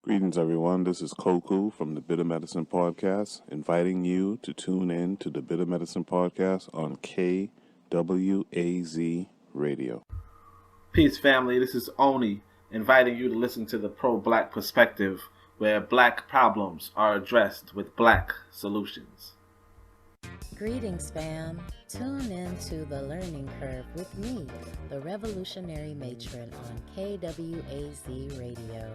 Greetings, everyone. This is Koku from the Bitter Medicine Podcast, inviting you to tune in to the Bitter Medicine Podcast on KWAZ Radio. Peace, family. This is Oni, inviting you to listen to the pro-black perspective, where black problems are addressed with black solutions. Greetings, fam. Tune in to The Learning Curve with me, the revolutionary matron on KWAZ Radio.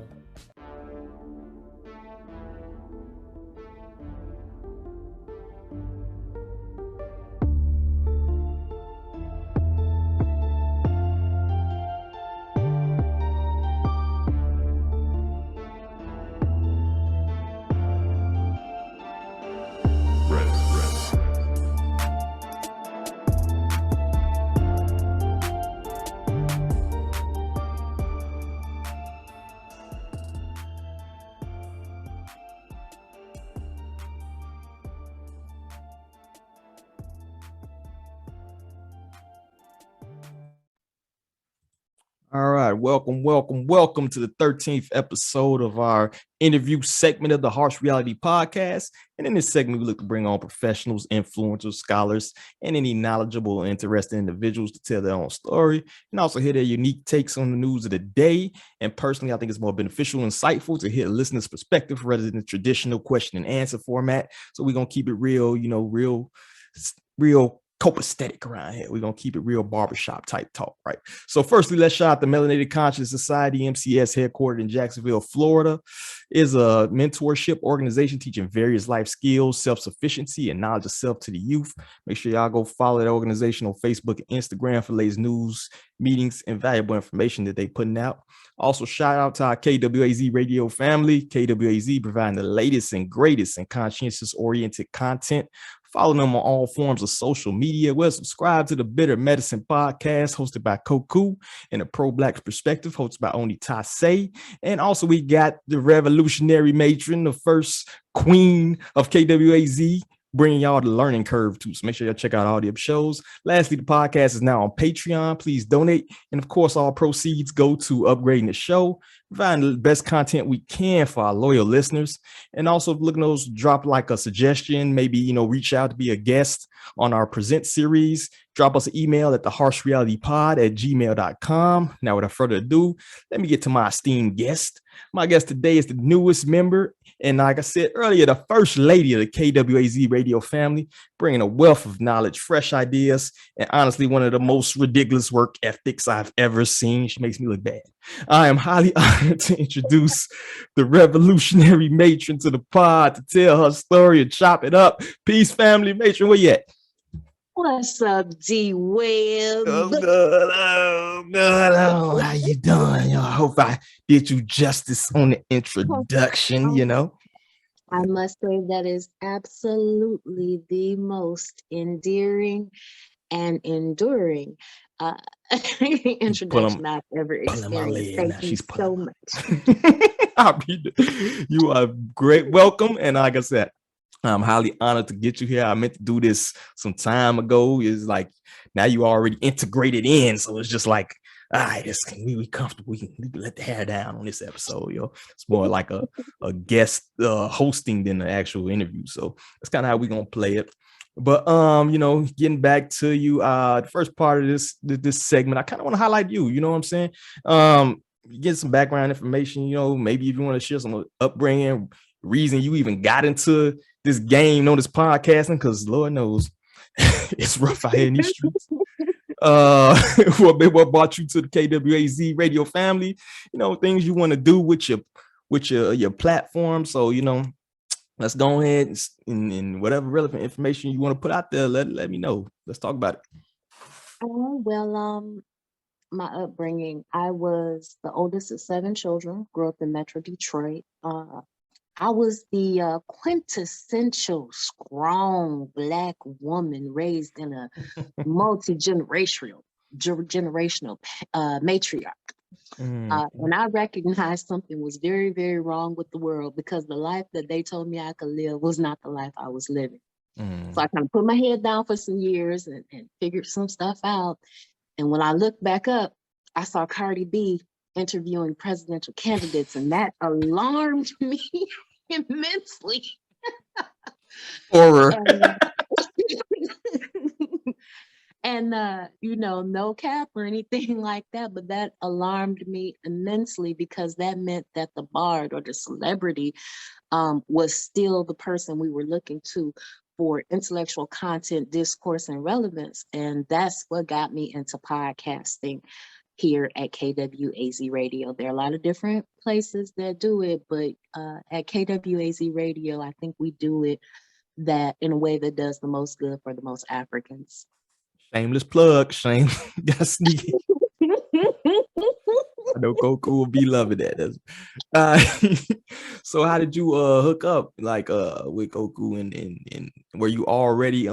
All right, welcome to the 13th episode of our interview segment of the Harsh Reality Podcast. And in this segment, we look to bring on professionals, influencers, scholars, and any knowledgeable, interesting individuals to tell their own story and also hear their unique takes on the news of the day. And personally, I think it's more beneficial and insightful to hear a listener's perspective rather than the traditional question and answer format. So we're going to keep it real, real copacetic around here. We're going to keep it real barbershop type talk, right? So firstly, let's shout out the Melanated Conscious Society, MCS, headquartered in Jacksonville, Florida. Is a mentorship organization teaching various life skills, self-sufficiency, and knowledge of self to the youth. Make sure y'all go follow that organization on Facebook and Instagram for latest news, meetings, and valuable information that they putting out. Also, shout out to our KWAZ radio family. KWAZ providing the latest and greatest and conscientious-oriented content. Follow them on all forms of social media. Well, subscribe to the Bitter Medicine Podcast hosted by Koku and a pro-black perspective hosted by Oni Tase. And also we got the revolutionary matron, the first queen of KWAZ, bringing y'all the learning curve too. So make sure y'all check out all the shows. Lastly, the podcast is now on Patreon. Please donate. And of course, all proceeds go to upgrading the show, providing the best content we can for our loyal listeners. And also looking those drop like a suggestion, maybe, reach out to be a guest on our present series. Drop us an email at theharshrealitypod@gmail.com. Now, without further ado, let me get to my esteemed guest. My guest today is the newest member, and like I said earlier, the first lady of the KWAZ radio family, bringing a wealth of knowledge, fresh ideas, and honestly, one of the most ridiculous work ethics I've ever seen. She makes me look bad. I am highly honored to introduce the revolutionary matron to the pod to tell her story and chop it up. Peace, family. Matron, where you at? What's up, D-Web? Oh, good. Oh, how you doing? I hope I did you justice on the introduction, I must say that is absolutely the most endearing and enduring introduction I've ever experienced. Thank you so much. You are great. Welcome. And like I said, I'm highly honored to get you here. I meant to do this some time ago. It's like now you already integrated in. So it's just like, all right, we comfortable. We can let the hair down on this episode, It's more like a guest hosting than an actual interview. So that's kind of how we're gonna play it. But getting back to you, the first part of this segment, I kind of want to highlight you. You know what I'm saying? Get some background information. Maybe if you want to share some upbringing, reason you even got into this game known as podcasting, because Lord knows it's rough out here in these streets. What brought you to the KWAZ radio family? Things you want to do with your platform. So let's go ahead and whatever relevant information you want to put out there, let me know. Let's talk about it. My upbringing, I was the oldest of 7 children, grew up in Metro Detroit. I was the quintessential strong Black woman raised in a multi-generational matriarch. And I recognized something was very, very wrong with the world because the life that they told me I could live was not the life I was living. So I kind of put my head down for some years and figured some stuff out. And when I looked back up, I saw Cardi B interviewing presidential candidates, and that alarmed me immensely. Horror. And no cap or anything like that, but that alarmed me immensely because that meant that the bard or the celebrity was still the person we were looking to for intellectual content, discourse, and relevance. And that's what got me into podcasting here at KWAZ Radio. There are a lot of different places that do it, but at KWAZ Radio, I think we do it that in a way that does the most good for the most Africans. Shameless plug. Shame. Got sneaky. I know Goku will be loving that. So how did you hook up with Goku and were you already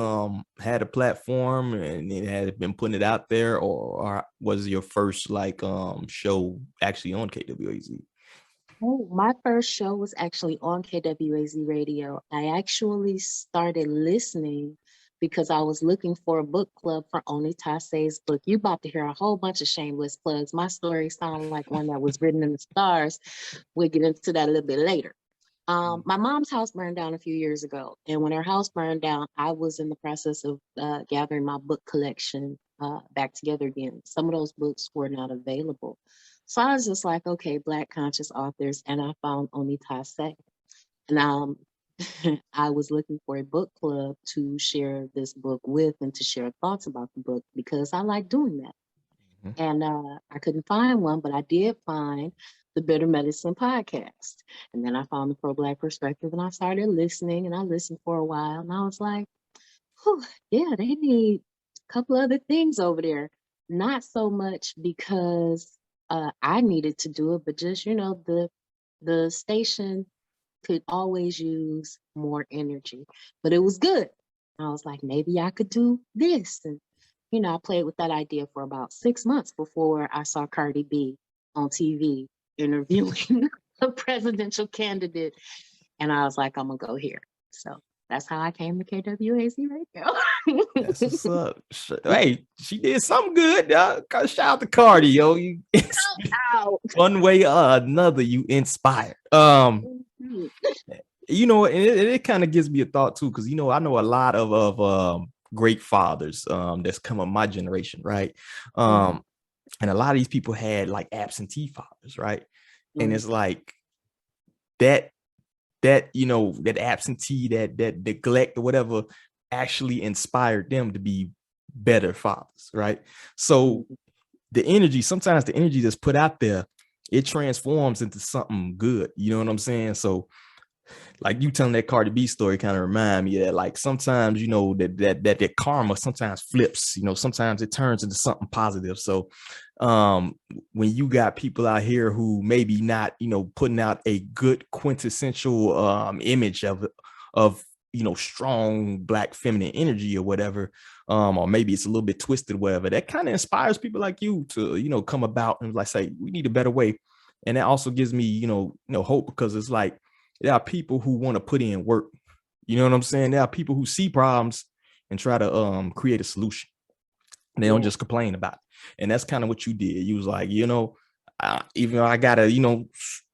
had a platform and it had been putting it out there, or was your first show actually on KWAZ? Oh, my first show was actually on KWAZ Radio. I actually started listening because I was looking for a book club for Oni Tase's book. You about to hear a whole bunch of shameless plugs. My story sounded like one that was written in the stars. We'll get into that a little bit later. My mom's house burned down a few years ago. And when her house burned down, I was in the process of gathering my book collection back together again. Some of those books were not available. So I was just like, okay, Black conscious authors. And I found Oni Tase. And I was looking for a book club to share this book with and to share thoughts about the book because I like doing that. Mm-hmm. And I couldn't find one, but I did find the Bitter Medicine podcast. And then I found the Pro Black Perspective and I started listening, and I listened for a while and I was like, yeah, they need a couple other things over there. Not so much because I needed to do it, but just, the station could always use more energy, but it was good. I was like, maybe I could do this. And, I played with that idea for about 6 months before I saw Cardi B on TV interviewing a presidential candidate. And I was like, I'm gonna go here. So that's how I came to KWAZ Radio. That's what's up. Hey, she did something good. Shout out to Cardi, yo. You one way or another, you inspired. It kind of gives me a thought too, because I know a lot of great fathers that's come of my generation, right? And a lot of these people had like absentee fathers, right? And it's like that absentee, that neglect or whatever actually inspired them to be better fathers, right? So sometimes the energy that's put out there, it transforms into something good. You know what I'm saying? So like you telling that Cardi B story kind of remind me that like sometimes, that karma sometimes flips, sometimes it turns into something positive. So when you got people out here who maybe not, putting out a good quintessential image of strong Black feminine energy or whatever, or maybe it's a little bit twisted, whatever, that kind of inspires people like you to, come about and like say, we need a better way. And that also gives me, hope, because it's like, there are people who want to put in work. You know what I'm saying? There are people who see problems and try to create a solution. They don't just complain about it. And that's kind of what you did. You was like, even though I gotta,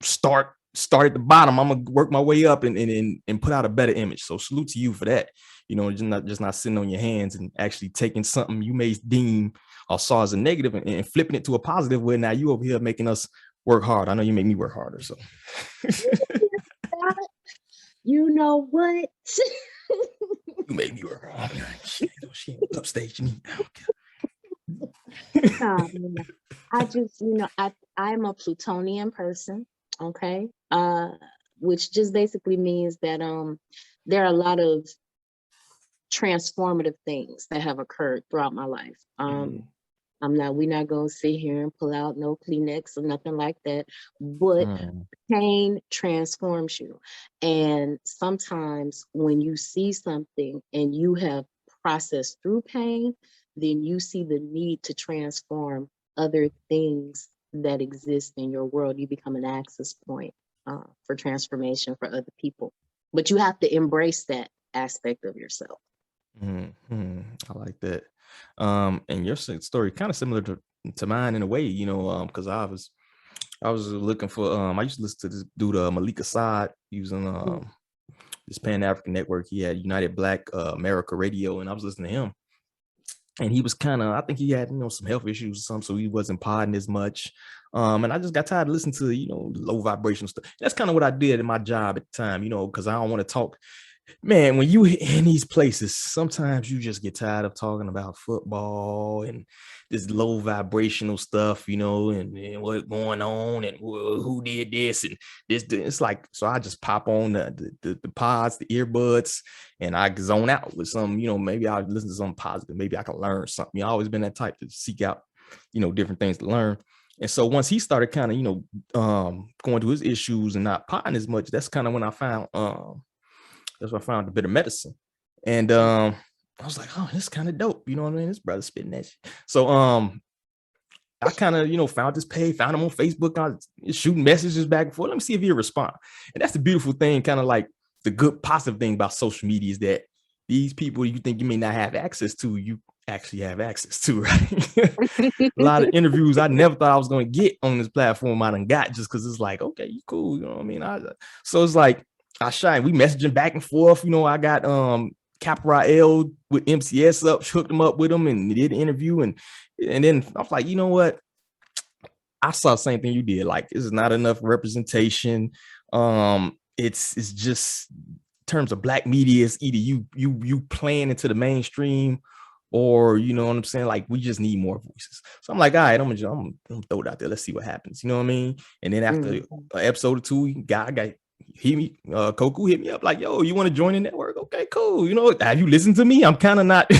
start at the bottom, I'm gonna work my way up and put out a better image. So salute to you for that. Just not sitting on your hands and actually taking something you may deem or saw as a negative and flipping it to a positive, where now you over here making us work hard. I know you make me work harder. So you know what? You made me work hard. She ain't upstage. I just, I'm a plutonium person, okay? Which just basically means that there are a lot of transformative things that have occurred throughout my life. We're not gonna sit here and pull out no Kleenex or nothing like that, but pain transforms you. And sometimes when you see something and you have processed through pain, then you see the need to transform other things that exist in your world. You become an access point for transformation for other people. But you have to embrace that aspect of yourself. I like that. And your story kind of similar to mine in a way, because I was I was looking for I used to listen to this dude Malik Assad using this Pan-African network. He had United Black America Radio, and I was listening to him. And he was kind of, I think he had, some health issues or something, so he wasn't podding as much. And I just got tired of listening to, low vibrational stuff. That's kind of what I did in my job at the time, because I don't want to talk. Man, when you in these places, sometimes you just get tired of talking about football and this low vibrational stuff, and what's going on and who did this and this. It's like, so I just pop on the pods, the earbuds, and I zone out with some, maybe I'll listen to something positive. Maybe I can learn something. I've always been that type to seek out, different things to learn. And so once he started kind of, going through his issues and not potting as much, that's kind of when I found, that's when I found the bitter medicine. And I was like, oh, this is kind of dope. You know what I mean? This brother spitting that shit. So I kind of, found this page, found him on Facebook. I was shooting messages back and forth. Let me see if he'll respond. And that's the beautiful thing, kind of like the good positive thing about social media is that these people you think you may not have access to, you actually have access to, right? A lot of interviews I never thought I was going to get on this platform I done got just because it's like, okay, you cool. You know what I mean? So it's like, I shine. We messaging back and forth. I got Caporal with MCS up, hooked him up with him, and did an interview. And then I was like, you know what? I saw the same thing you did. Like, this is not enough representation. It's just in terms of Black media, it's either you playing into the mainstream, or you know what I'm saying? Like, we just need more voices. So I'm like, all right, I'm gonna throw it out there. Let's see what happens. You know what I mean? And then after an episode or two, guy Koku hit me up like, yo, you want to join the network? Okay, cool. Have you listened to me? I'm kind of not.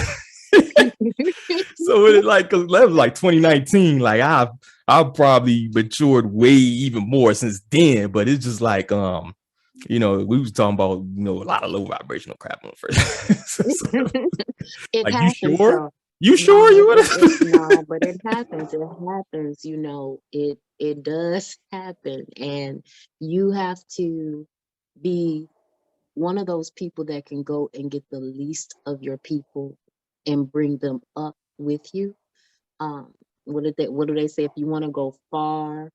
So it like, cause that was like 2019. Like I've probably matured way even more since then. But it's just like we was talking about a lot of low vibrational crap on the first. It like, happens. you sure? So, you sure you would? No, but it happens. It happens. It does happen, and you have to be one of those people that can go and get the least of your people and bring them up with you. What do they say? If you want to go far,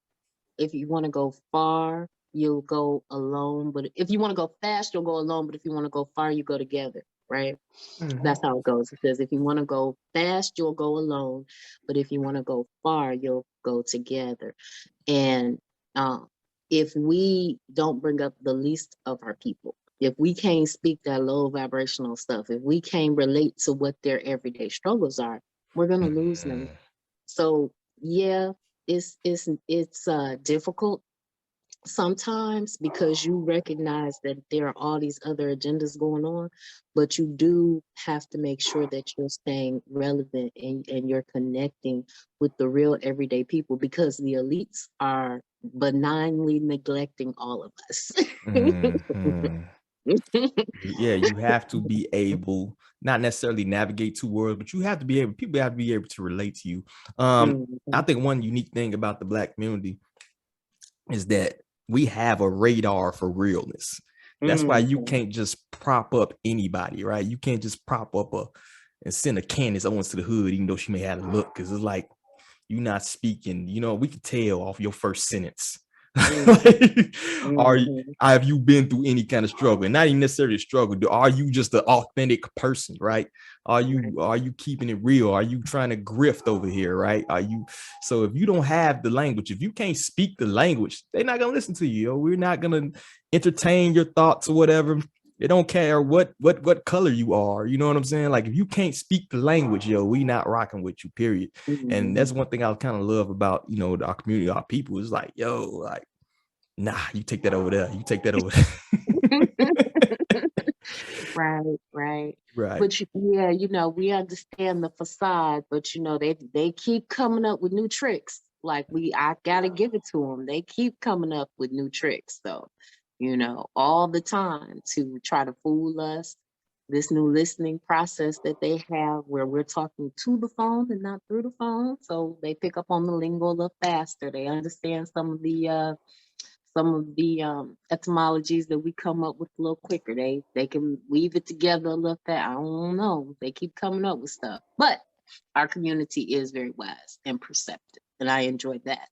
you'll go alone. But if you want to go fast, you'll go alone. But if you want to go far, you go together, right? Mm-hmm. That's how it goes. It says if you want to go fast, you'll go alone. But if you want to go far, you'll go together. And if we don't bring up the least of our people, if we can't speak that low vibrational stuff, if we can't relate to what their everyday struggles are, we're going to lose them. So yeah, it's difficult sometimes because you recognize that there are all these other agendas going on, but you do have to make sure that you're staying relevant and you're connecting with the real everyday people, because the elites are benignly neglecting all of us. Yeah, you have to be able, not necessarily navigate two worlds, but people have to be able to relate to you. I think one unique thing about the Black community is that we have a radar for realness. That's why you can't just prop up anybody, right? You can't just prop up and send a Candace Owens to the hood, even though she may have a look, because it's like, you're not speaking, we can tell off your first sentence. Have you been through any kind of struggle? And not even necessarily a struggle. Are you just an authentic person, right? Are you keeping it real? Are you trying to grift over here, right? So if you don't have the language, if you can't speak the language, they're not gonna listen to you. We're not gonna entertain your thoughts or whatever. They don't care what color you are. You know what I'm saying? Like, if you can't speak the language, we not rocking with you, period. And that's one thing I kind of love about, our community, our people, is like, like, nah, you take that over there. You take that over there. Right. But we understand the facade, but they keep coming up with new tricks. Like, I gotta give it to them. They keep coming up with new tricks, though. All the time to try to fool us. This new listening process that they have, where we're talking to the phone and not through the phone, so they pick up on the lingo a little faster. They understand some of the etymologies that we come up with a little quicker. They can weave it together a little fast. I don't know. They keep coming up with stuff, but our community is very wise and perceptive, and I enjoy that.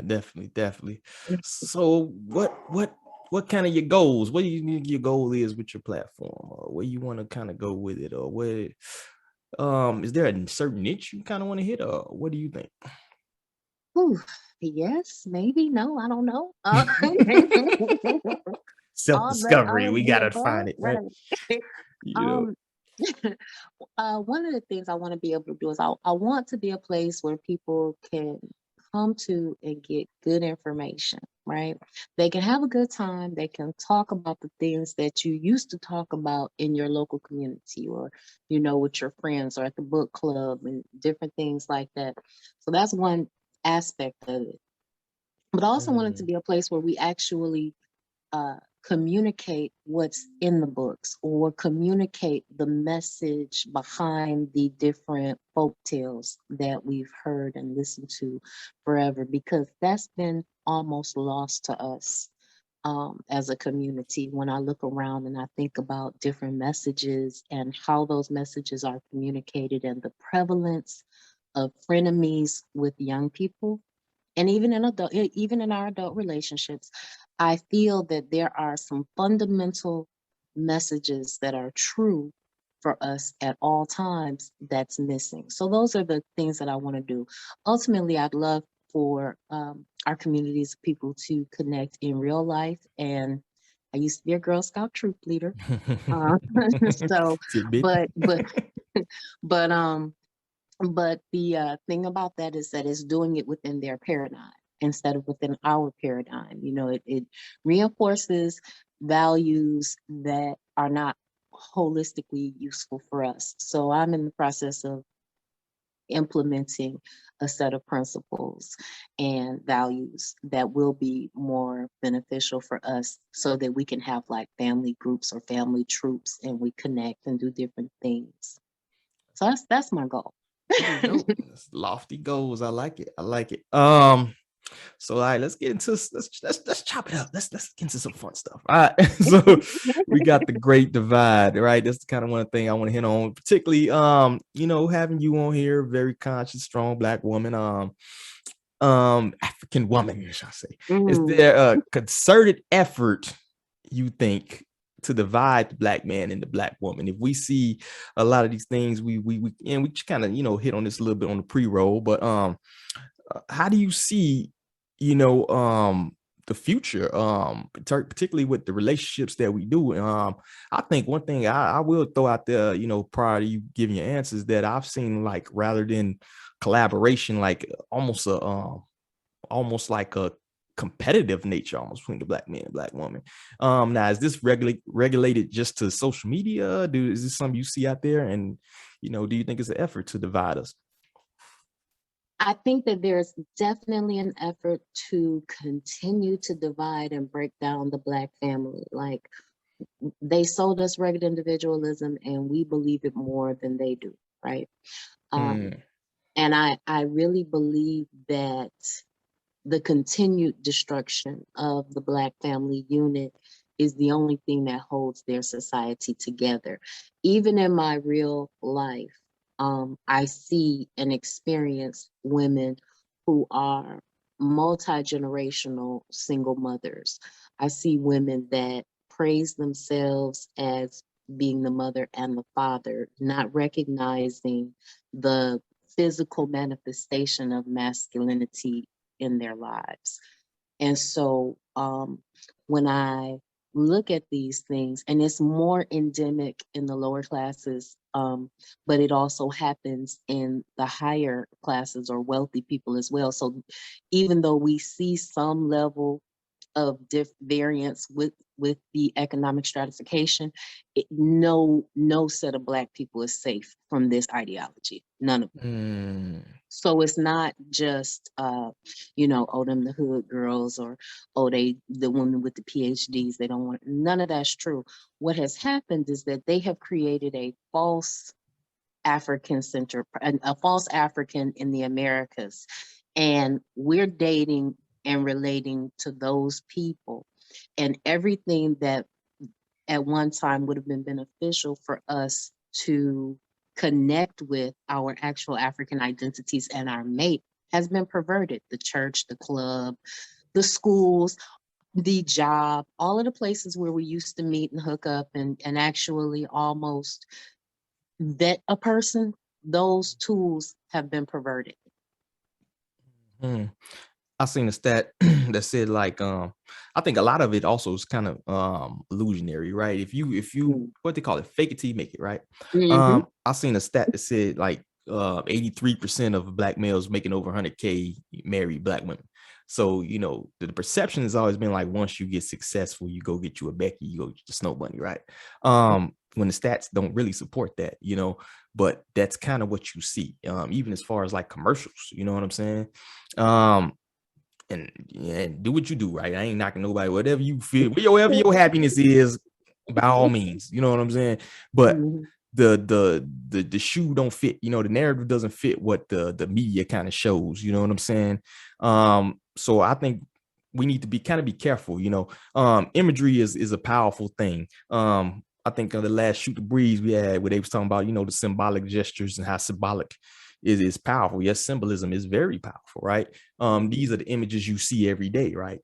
Definitely. So what kind of your goals? What do you think your goal is with your platform, or where you want to kind of go with it, or where is there a certain niche you kind of want to hit, or what do you think? Ooh, yes, maybe, no, I don't know. Self-discovery. All of We the gotta above, find it, right? whatever. You know. Um, one of the things I want to be able to do is I want to be a place where people can come to and get good information, right? They can have a good time. They can talk about the things that you used to talk about in your local community, or, with your friends, or at the book club, and different things like that. So that's one aspect of it. But I also want it to be a place where we actually uh, communicate what's in the books, or communicate the message behind the different folk tales that we've heard and listened to forever, because that's been almost lost to us as a community. When I look around and I think about different messages and how those messages are communicated, and the prevalence of frenemies with young people, and even in our adult relationships, I feel that there are some fundamental messages that are true for us at all times that's missing. So those are the things that I want to do. Ultimately, I'd love for our communities of people to connect in real life. And I used to be a Girl Scout troop leader. Uh, so, Tidbit. but but but the thing about that is that it's doing it within their paradigm instead of within our paradigm. It reinforces values that are not holistically useful for us. So I'm in the process of implementing a set of principles and values that will be more beneficial for us, so that we can have like family groups or family troops, and we connect and do different things. So that's my goal. Pretty dope. That's lofty goals. I like it. So all right, let's get into let's chop it up. Let's get into some fun stuff. All right. So we got the great divide, right? That's the kind of one thing I want to hit on, particularly having you on here, very conscious, strong Black woman, African woman, shall I say. Is Mm. there a concerted effort, you think, to divide the Black man and the Black woman? If we see a lot of these things, we kind of hit on this a little bit on the pre-roll, but how do you see the future, particularly with the relationships that we do? I think one thing I will throw out there, prior to you giving your answers, that I've seen, like, rather than collaboration, like almost like a competitive nature almost between the Black man and Black woman. Now, is this regulated just to social media? Is this something you see out there? And do you think it's an effort to divide us? I think that there's definitely an effort to continue to divide and break down the Black family. Like, they sold us rugged individualism, and we believe it more than they do, right? And I really believe that the continued destruction of the Black family unit is the only thing that holds their society together. Even in my real life, I see and experience women who are multi-generational single mothers. I see women that praise themselves as being the mother and the father, not recognizing the physical manifestation of masculinity in their lives. And so when I look at these things, and it's more endemic in the lower classes, but it also happens in the higher classes or wealthy people as well. So even though we see some level of variance with the economic stratification, no set of Black people is safe from this ideology. None of them. So it's not just them the hood girls, or the women with the PhDs, they don't want, none of that's true. What has happened is that they have created a false African center, a false African in the Americas, and we're dating and relating to those people, and everything that at one time would have been beneficial for us to connect with our actual African identities and our mate has been perverted. The church, the club, the schools, the job, all of the places where we used to meet and hook up and actually almost vet a person, those tools have been perverted. Mm. I seen a stat that said like I think a lot of it also is kind of illusionary, right? If you what they call it, fake it till you make it, right? Mm-hmm. I seen a stat that said like 83% of black males making over 100K marry black women. So the perception has always been like once you get successful, you go get you a Becky, you go get the Snow Bunny, right? When the stats don't really support that, but that's kind of what you see, even as far as like commercials, you know what I'm saying? And do what you do, right? I ain't knocking nobody. Whatever you feel, whatever your happiness is, by all means, you know what I'm saying. But Mm-hmm. the shoe don't fit. The narrative doesn't fit what the media kind of shows. You know what I'm saying. So I think we need to be careful. Imagery is a powerful thing. I think on the last Shoot the Breeze we had where they was talking about the symbolic gestures and how symbolic is powerful. Yes, symbolism is very powerful, right? These are the images you see every day, right?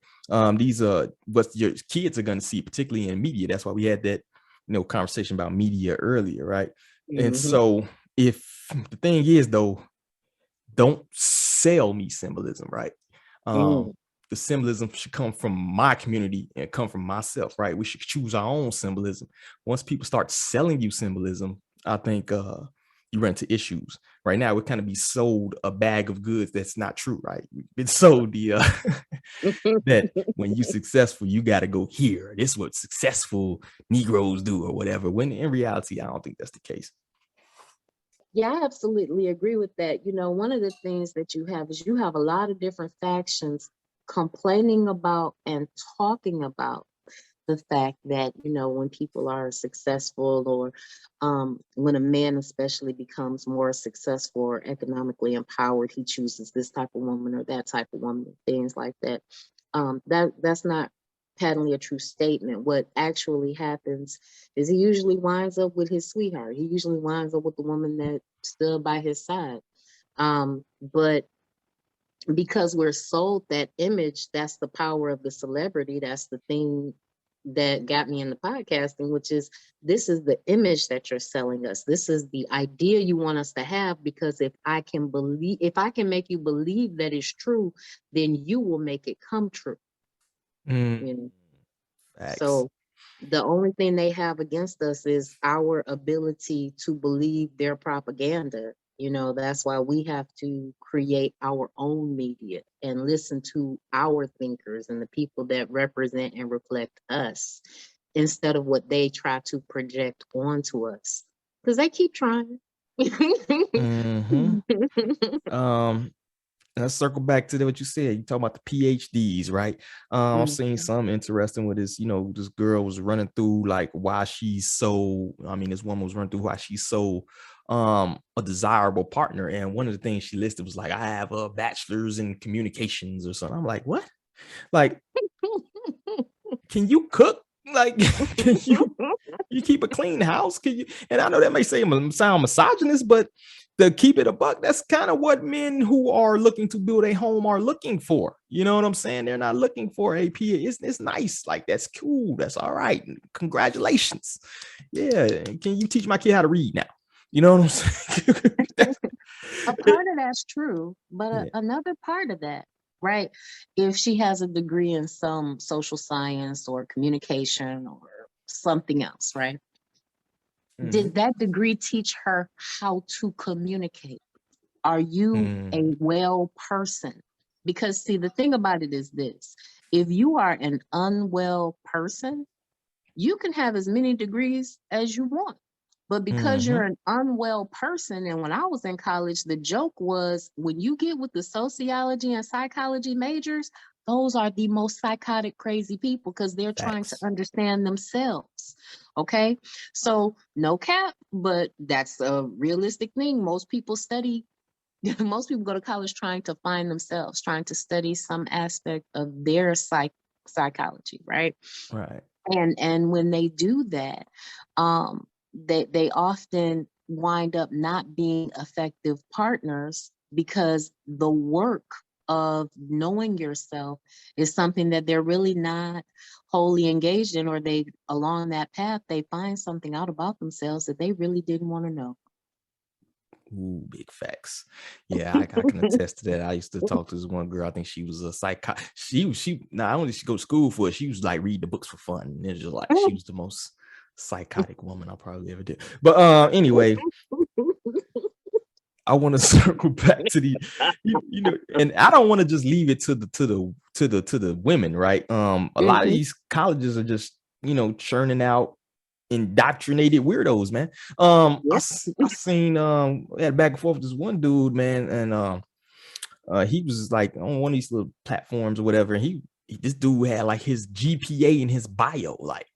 These are what your kids are going to see, particularly in media. That's why we had that conversation about media earlier, right? Mm-hmm. And so if the thing is though, don't sell me symbolism, right? The symbolism should come from my community and come from myself, right? We should choose our own symbolism. Once people start selling you symbolism, I think you run into issues. Right now, we kind of be sold a bag of goods that's not true, right? We've been sold the that when you're successful, you got to go here. This is what successful Negroes do or whatever. When in reality, I don't think that's the case. Yeah, I absolutely agree with that. One of the things that you have is you have a lot of different factions complaining about and talking about the fact that, when people are successful or when a man especially becomes more successful or economically empowered, he chooses this type of woman or that type of woman, things like that. That's not patently a true statement. What actually happens is he usually winds up with his sweetheart. He usually winds up with the woman that stood by his side. But because we're sold that image, that's the power of the celebrity. That's the thing that got me into podcasting, which is this is the image that you're selling us. This is the idea you want us to have, because if I can make you believe that it's true, then you will make it come true. So the only thing they have against us is our ability to believe their propaganda. That's why we have to create our own media and listen to our thinkers and the people that represent and reflect us instead of what they try to project onto us, because they keep trying. Let's circle back to what you said. You talk about the PhDs, right? I've seen some interesting with this. This girl was running through like why she's so. This woman was running through why she's so a desirable partner, and one of the things she listed was like, I have a bachelor's in communications or something. I'm like, what? Like, can you cook? Like, can you keep a clean house? Can you? And I know that may sound misogynist, but to keep it a buck, that's kind of what men who are looking to build a home are looking for. You know what I'm saying? They're not looking for a PA. It's nice. Like, that's cool. That's all right. Congratulations. Yeah. Can you teach my kid how to read now? You know what I'm saying? A part of that's true, but another part of that, right? If she has a degree in some social science or communication or something else, right? Did that degree teach her how to communicate? Are you a well person? Because see, the thing about it is this: if you are an unwell person, you can have as many degrees as you want. But because you're an unwell person, and when I was in college, the joke was when you get with the sociology and psychology majors, those are the most psychotic, crazy people because they're trying to understand themselves. Okay. So no cap, but that's a realistic thing. Most people go to college trying to find themselves, trying to study some aspect of their psychology, right? Right. And when they do that, they often wind up not being effective partners because the work of knowing yourself is something that they're really not wholly engaged in, or they along that path they find something out about themselves that they really didn't want to know. Ooh, big facts. Yeah, I can attest to that. I used to talk to this one girl. I think she was a she not only she go to school for it, she was like read the books for fun. And it's just like she was the most psychotic woman I probably ever did. But anyway, I want to circle back to the you know, and I don't want to just leave it to the women, right? A lot of these colleges are just, you know, churning out indoctrinated weirdos, man. I seen had back and forth with this one dude, man, and he was like on one of these little platforms or whatever, and this dude had like his GPA in his bio, like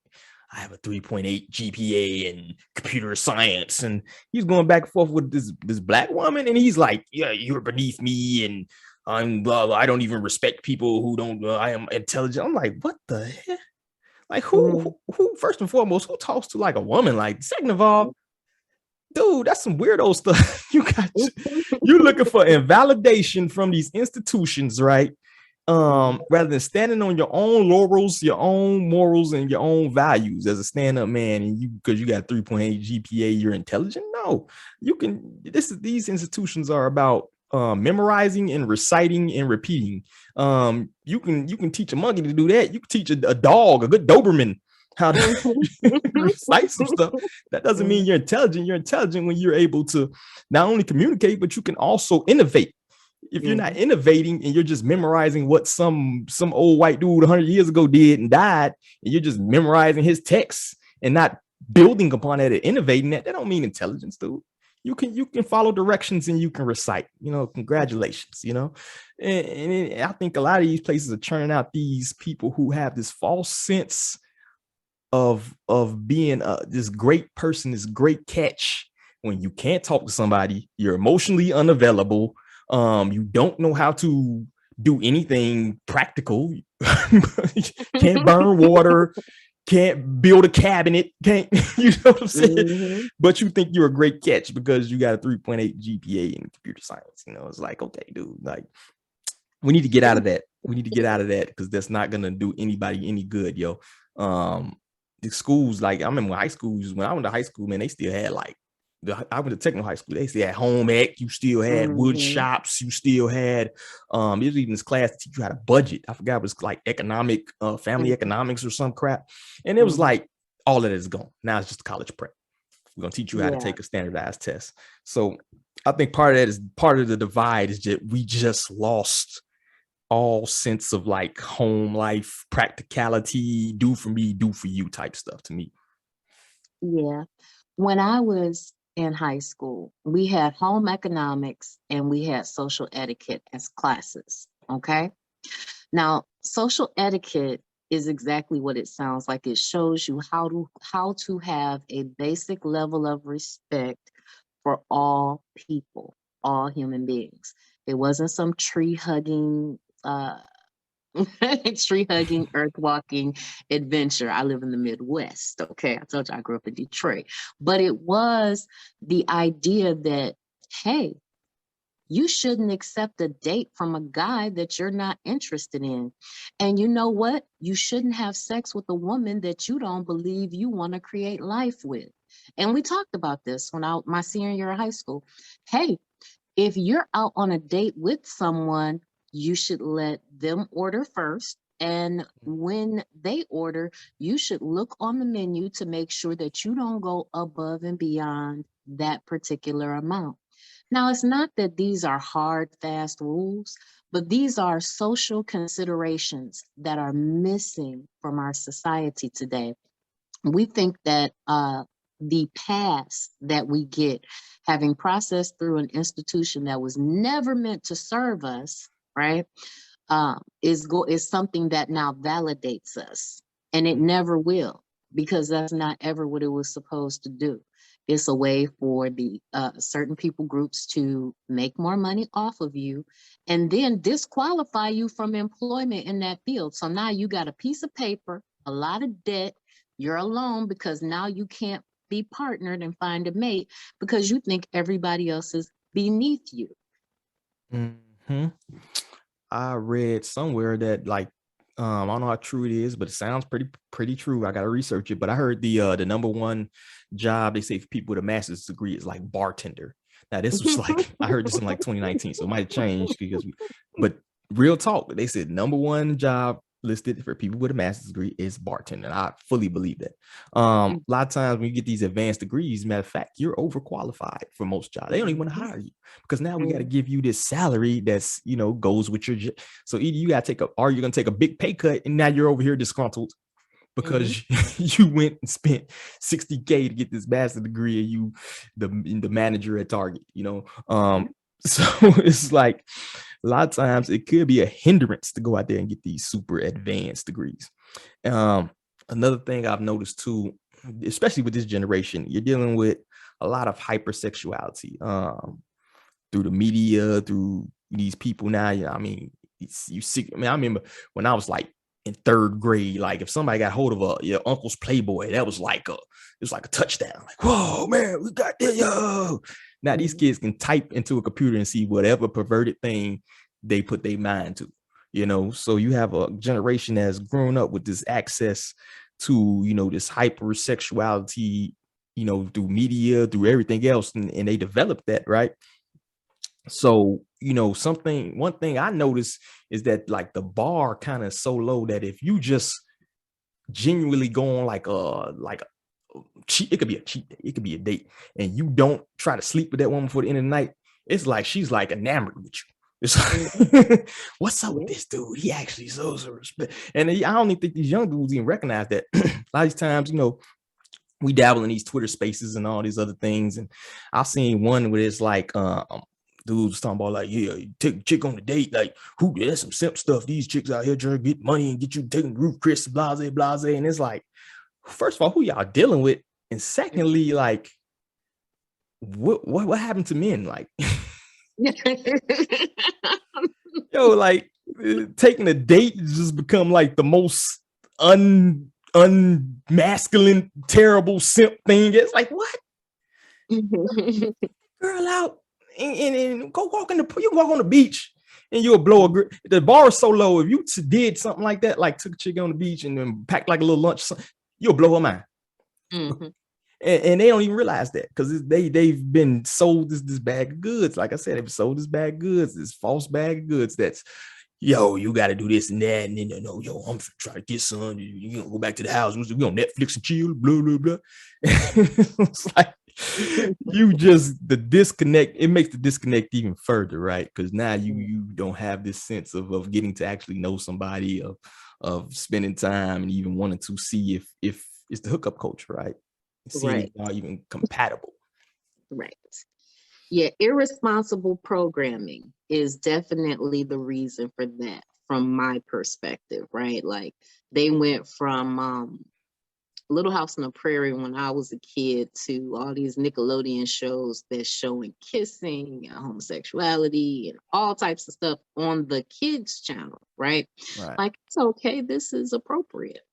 I have a 3.8 GPA in computer science, and he's going back and forth with this black woman, and he's like, yeah, you're beneath me, and I don't even respect people who don't I am intelligent. I'm like, what the hell? Like who first and foremost, who talks to like a woman? Like, second of all, dude, that's some weirdo stuff. You're looking for invalidation from these institutions, right? Rather than standing on your own laurels, your own morals, and your own values as a stand-up man, and because you got 3.8 GPA, you're intelligent. No, you can. These institutions are about memorizing and reciting and repeating. You can teach a monkey to do that. You can teach a dog, a good Doberman, how to recite some stuff. That doesn't mean you're intelligent. You're intelligent when you're able to not only communicate, but you can also innovate. If you're not innovating and you're just memorizing what some old white dude 100 years ago did and died, and you're just memorizing his texts and not building upon that and innovating that don't mean intelligence, dude. You can follow directions and you can recite, you know, congratulations, you know. And I think a lot of these places are churning out these people who have this false sense of being this great person, this great catch. When you can't talk to somebody, you're emotionally unavailable. You don't know how to do anything practical. Can't burn water, can't build a cabinet, can't, you know what I'm saying? But you think you're a great catch because you got a 3.8 GPA in computer science. You know, it's like, okay, dude, like we need to get out of that. We need to get out of that because that's not gonna do anybody any good, yo. The schools, like I remember high schools, when I went to high school, man, they still had like I went to technical high school. They still had home ec. You still had wood shops. You still had it was even this class to teach you how to budget. I forgot, it was like economic, family economics or some crap. And it was like all of it is gone. Now it's just college prep. We're gonna teach you how to take a standardized test. So I think part of that is part of the divide is that we just lost all sense of like home life, practicality, do for me, do for you type stuff to me. Yeah. When I was in high school, we had home economics and we had social etiquette as classes. Okay. Now, social etiquette is exactly what it sounds like. It shows you how to have a basic level of respect for all people, all human beings. It wasn't some tree hugging earth walking adventure. I live in the Midwest. Okay. I told you I grew up in Detroit. But it was the idea that, hey, you shouldn't accept a date from a guy that you're not interested in. And you know what? You shouldn't have sex with a woman that you don't believe you want to create life with. And we talked about this when my senior year of high school. Hey, if you're out on a date with someone, you should let them order first. And when they order, you should look on the menu to make sure that you don't go above and beyond that particular amount. Now, it's not that these are hard, fast rules, but these are social considerations that are missing from our society today. We think that the pass that we get, having processed through an institution that was never meant to serve us, right, is something that now validates us, and it never will, because that's not ever what it was supposed to do. It's a way for the certain people groups to make more money off of you and then disqualify you from employment in that field. So now you got a piece of paper, a lot of debt, you're alone because now you can't be partnered and find a mate because you think everybody else is beneath you. Hmm. I read somewhere that like I don't know how true it is, but it sounds pretty true. I gotta research it. But I heard the number one job they say for people with a master's degree is like bartender. Now this was like I heard this in like 2019, so it might have changed but real talk, they said number one job listed for people with a master's degree is bartender. I fully believe that. A lot of times when you get these advanced degrees, matter of fact, you're overqualified for most jobs. They don't even want to hire you because now we got to give you this salary that's goes with your so either you got to or you're gonna take a big pay cut, and now you're over here disgruntled because you went and spent $60K to get this master's degree, and you the manager at Target. So it's like a lot of times it could be a hindrance to go out there and get these super advanced degrees. Another thing I've noticed too, especially with this generation, you're dealing with a lot of hypersexuality through the media, through these people now. I mean, you see, I remember when I was like in third grade, like if somebody got hold of your uncle's Playboy, that was like a touchdown. Like, whoa, man, we got this, yo. Now these kids can type into a computer and see whatever perverted thing they put their mind to, so you have a generation that's grown up with this access to, this hypersexuality, through media, through everything else, and they develop that, right? So, one thing I noticed is that like the bar kind of so low that if you just genuinely go on like a cheat, it could be a cheat day, it could be a date, and you don't try to sleep with that woman before the end of the night, it's like she's like enamored with you. It's like, what's up with this dude? He actually shows her respect. And I don't even think these young dudes even recognize that. A lot of times, we dabble in these Twitter spaces and all these other things. And I've seen one where it's like, dudes talking about like, yeah, you take a chick on a date, like, who, that's some simp stuff. These chicks out here trying to get money and get you taking the roof, Chris, blase, blase. And it's like, first of all, who y'all dealing with? And secondly, like, what happened to men? Like, like taking a date has just become like the most unmasculine, terrible simp thing. It's like, what? Girl out and go walk you can walk on the beach and you'll blow the bar is so low. If you did something like that, like took a chick on the beach and then packed like a little lunch, you'll blow her mind. And they don't even realize that because they've been sold this bag of goods. Like I said, they've sold this bag of goods, this false bag of goods that's, yo, you got to do this and that. And then, yo, I'm trying to get some. You gonna go back to the house. We on Netflix and chill, blah, blah, blah. It's like, the disconnect, it makes the disconnect even further, right? Because now you don't have this sense of getting to actually know somebody, of spending time and even wanting to see if it's the hookup culture, right? See if y'all even compatible. Right. Yeah, irresponsible programming is definitely the reason for that from my perspective, right? Like they went from Little House on the Prairie when I was a kid to all these Nickelodeon shows that's showing kissing and homosexuality and all types of stuff on the kids channel, right? Like, it's okay, this is appropriate.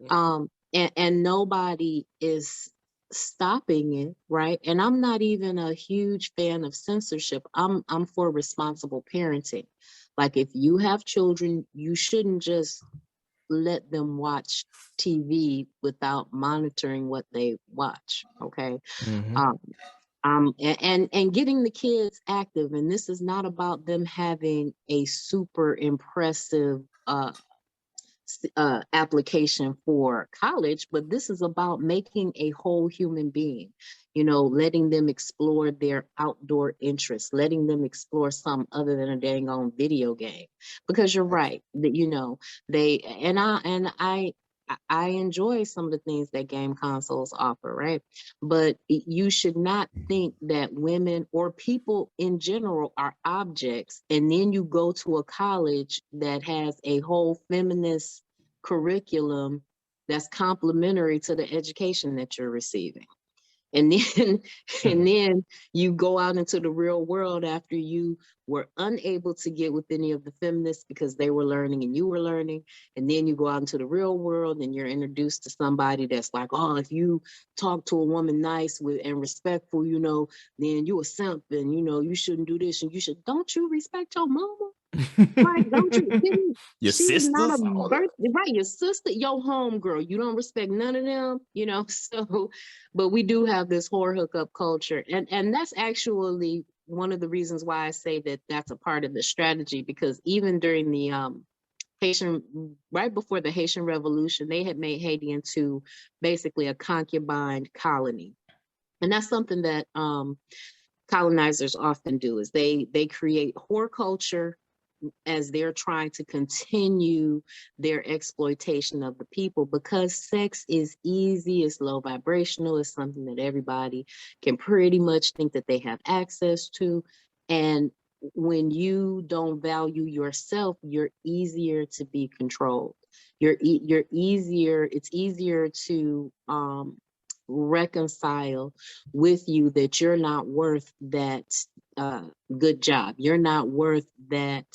And nobody is stopping it, right? And I'm not even a huge fan of censorship. I'm for responsible parenting. Like if you have children, you shouldn't just let them watch TV without monitoring what they watch. Okay. And getting the kids active. And this is not about them having a super impressive application for college, but this is about making a whole human being, letting them explore their outdoor interests, letting them explore some other than a dang on video game. Because you're right that, I enjoy some of the things that game consoles offer, right? But you should not think that women or people in general are objects, and then you go to a college that has a whole feminist curriculum that's complementary to the education that you're receiving. And then and then you go out into the real world after you were unable to get with any of the feminists because they were learning and you were learning. And then you go out into the real world and you're introduced to somebody that's like, oh, if you talk to a woman nice with and respectful, then you a simp, and you shouldn't do this, and don't you respect your mama? Right, don't you? Your She is not a sisters, all that. birth, right? Your sister, your home girl. You don't respect none of them, So, but we do have this whore hookup culture, and that's actually one of the reasons why I say that that's a part of the strategy, because even during the Haitian, right before the Haitian Revolution, they had made Haiti into basically a concubine colony, and that's something that colonizers often do, is they create whore culture as they're trying to continue their exploitation of the people, because sex is easy, it's low vibrational, it's something that everybody can pretty much think that they have access to. And when you don't value yourself, you're easier to be controlled. You're easier, it's easier to reconcile with you that you're not worth that good job. You're not worth that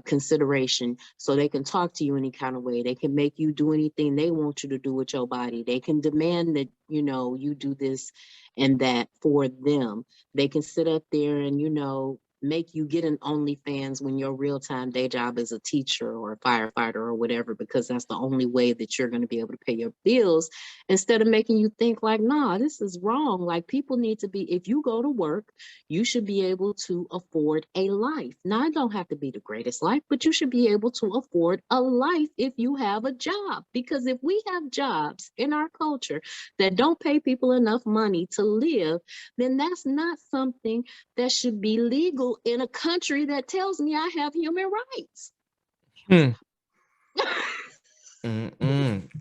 consideration. So they can talk to you any kind of way. They can make you do anything they want you to do with your body. They can demand that, you do this and that for them. They can sit up there and, make you get an OnlyFans when your real-time day job is a teacher or a firefighter or whatever, because that's the only way that you're going to be able to pay your bills, instead of making you think like, nah, this is wrong. Like, people need to be, if you go to work, you should be able to afford a life. Now, it don't have to be the greatest life, but you should be able to afford a life if you have a job. Because if we have jobs in our culture that don't pay people enough money to live, then that's not something that should be legal in a country that tells me I have human rights.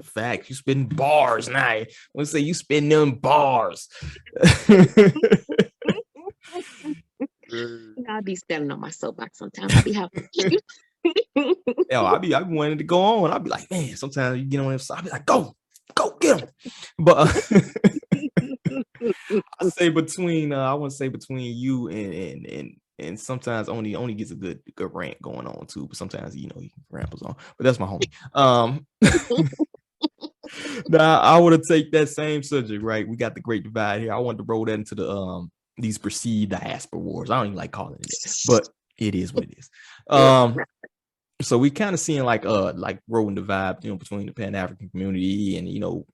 Fact, you spitting bars now. Let's say you spitting them bars. I'll be standing on my soapbox sometimes. I'll be having Yo, I be wanting to go on. I'll be like, man, sometimes you get on him, I'll be like, go get him. But I say between I want to say between you and sometimes only gets a good rant going on too, but sometimes he rambles on. But that's my homie. Now I want to take that same subject, right? We got the great divide here. I want to roll that into the these perceived diaspora wars. I don't even like calling it that, but it is what it is. So we kind of seeing like rolling the vibe, between the Pan-African community and the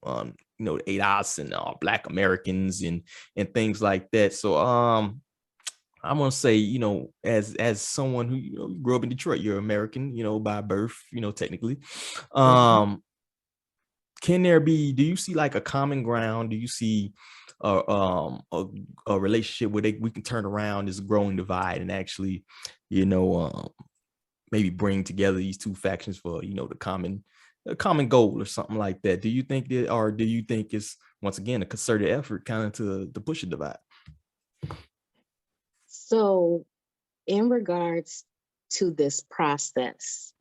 ADOS and Black Americans and things like that. So I'm gonna say, as someone who grew up in Detroit, you're American, by birth, technically. Can there be? Do you see like a common ground? Do you see a relationship where we can turn around this growing divide and actually, maybe bring together these two factions for the common goal or something like that? Do you think that, or do you think it's once again a concerted effort kind of to push a divide? So, in regards to this process,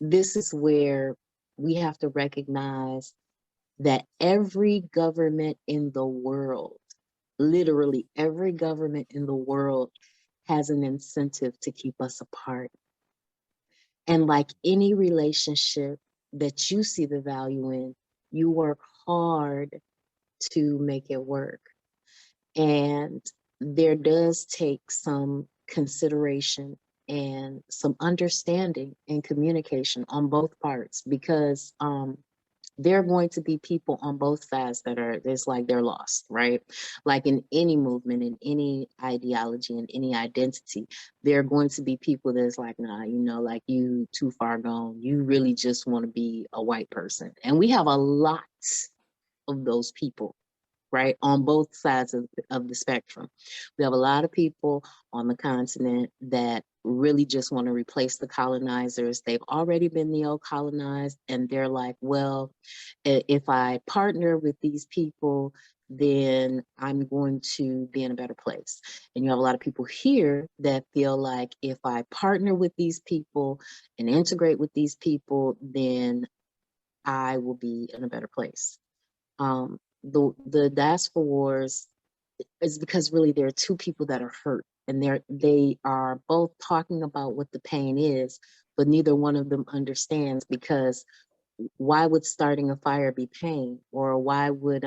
this is where we have to recognize that every government in the world, literally every government in the world, has an incentive to keep us apart. And like any relationship that you see the value in, you work hard to make it work. And there does take some consideration and some understanding and communication on both parts, because there are going to be people on both sides it's like they're lost, right? Like in any movement, in any ideology, in any identity, there are going to be people that's like, nah, like, you too far gone. You really just want to be a white person. And we have a lot of those people, right, on both sides of the spectrum. We have a lot of people on the continent that really just want to replace the colonizers. They've already been neo-colonized, and they're like, well, if I partner with these people, then I'm going to be in a better place. And you have a lot of people here that feel like, if I partner with these people and integrate with these people, then I will be in a better place. The Diaspora Wars is because really there are two people that are hurt, and they are both talking about what the pain is, but neither one of them understands, because why would starting a fire be pain? Or why would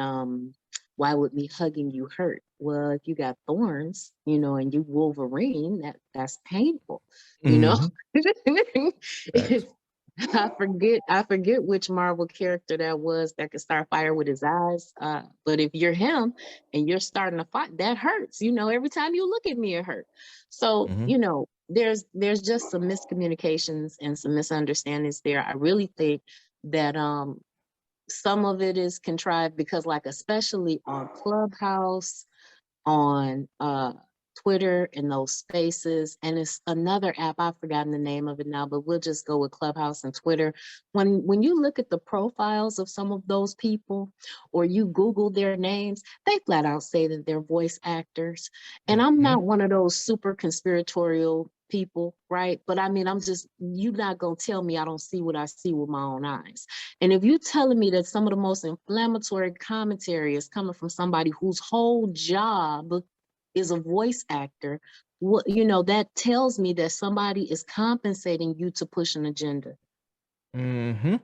me hugging you hurt? Well, if you got thorns, and you Wolverine, that's painful, you know. Mhm. Facts. I forget which Marvel character that was that could start fire with his eyes. But if you're him and you're starting a fight, that hurts. Every time you look at me, it hurts. So, Mhm. there's just some miscommunications and some misunderstandings there. I really think that some of it is contrived because, like, especially on Clubhouse, on Twitter, and those spaces, and it's another app, I've forgotten the name of it now, but we'll just go with Clubhouse and Twitter. When you look at the profiles of some of those people, or you Google their names, they flat out say that they're voice actors. And I'm Mhm. not one of those super conspiratorial people, right? But I mean, you're not gonna tell me I don't see what I see with my own eyes. And if you're telling me that some of the most inflammatory commentary is coming from somebody whose whole job is a voice actor, that tells me that somebody is compensating you to push an agenda. Mhm.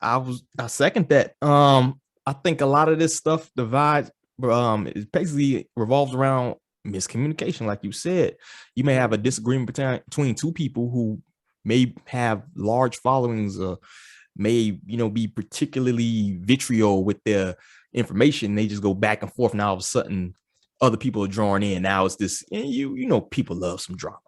I second that. I think a lot of this stuff divides, it basically revolves around miscommunication. Like you said, you may have a disagreement between two people who may have large followings, may be particularly vitriol with their information. They just go back and forth, and all of a sudden other people are drawn in. Now it's this, and people love some drama.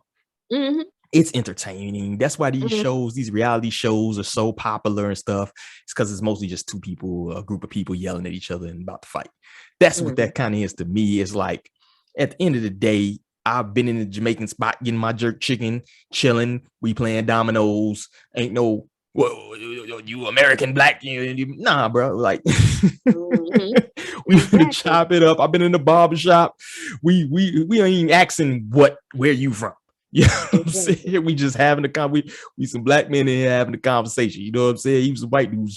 Mm-hmm. It's entertaining. That's why these Mm-hmm. shows, these reality shows, are so popular and stuff. It's because it's mostly just two people, a group of people yelling at each other and about to fight. That's what Mm-hmm. that kind of is to me. It's like, at the end of the day, I've been in the Jamaican spot getting my jerk chicken, chilling. We playing dominoes. Ain't no, well, you American black. Nah, bro. Like, Mm-hmm. we finna Exactly. chop it up. I've been in the barber shop. We ain't asking where you from. You know what I'm Exactly. saying? We just having we some black men in here having a conversation. You know what I'm saying? He was a white dude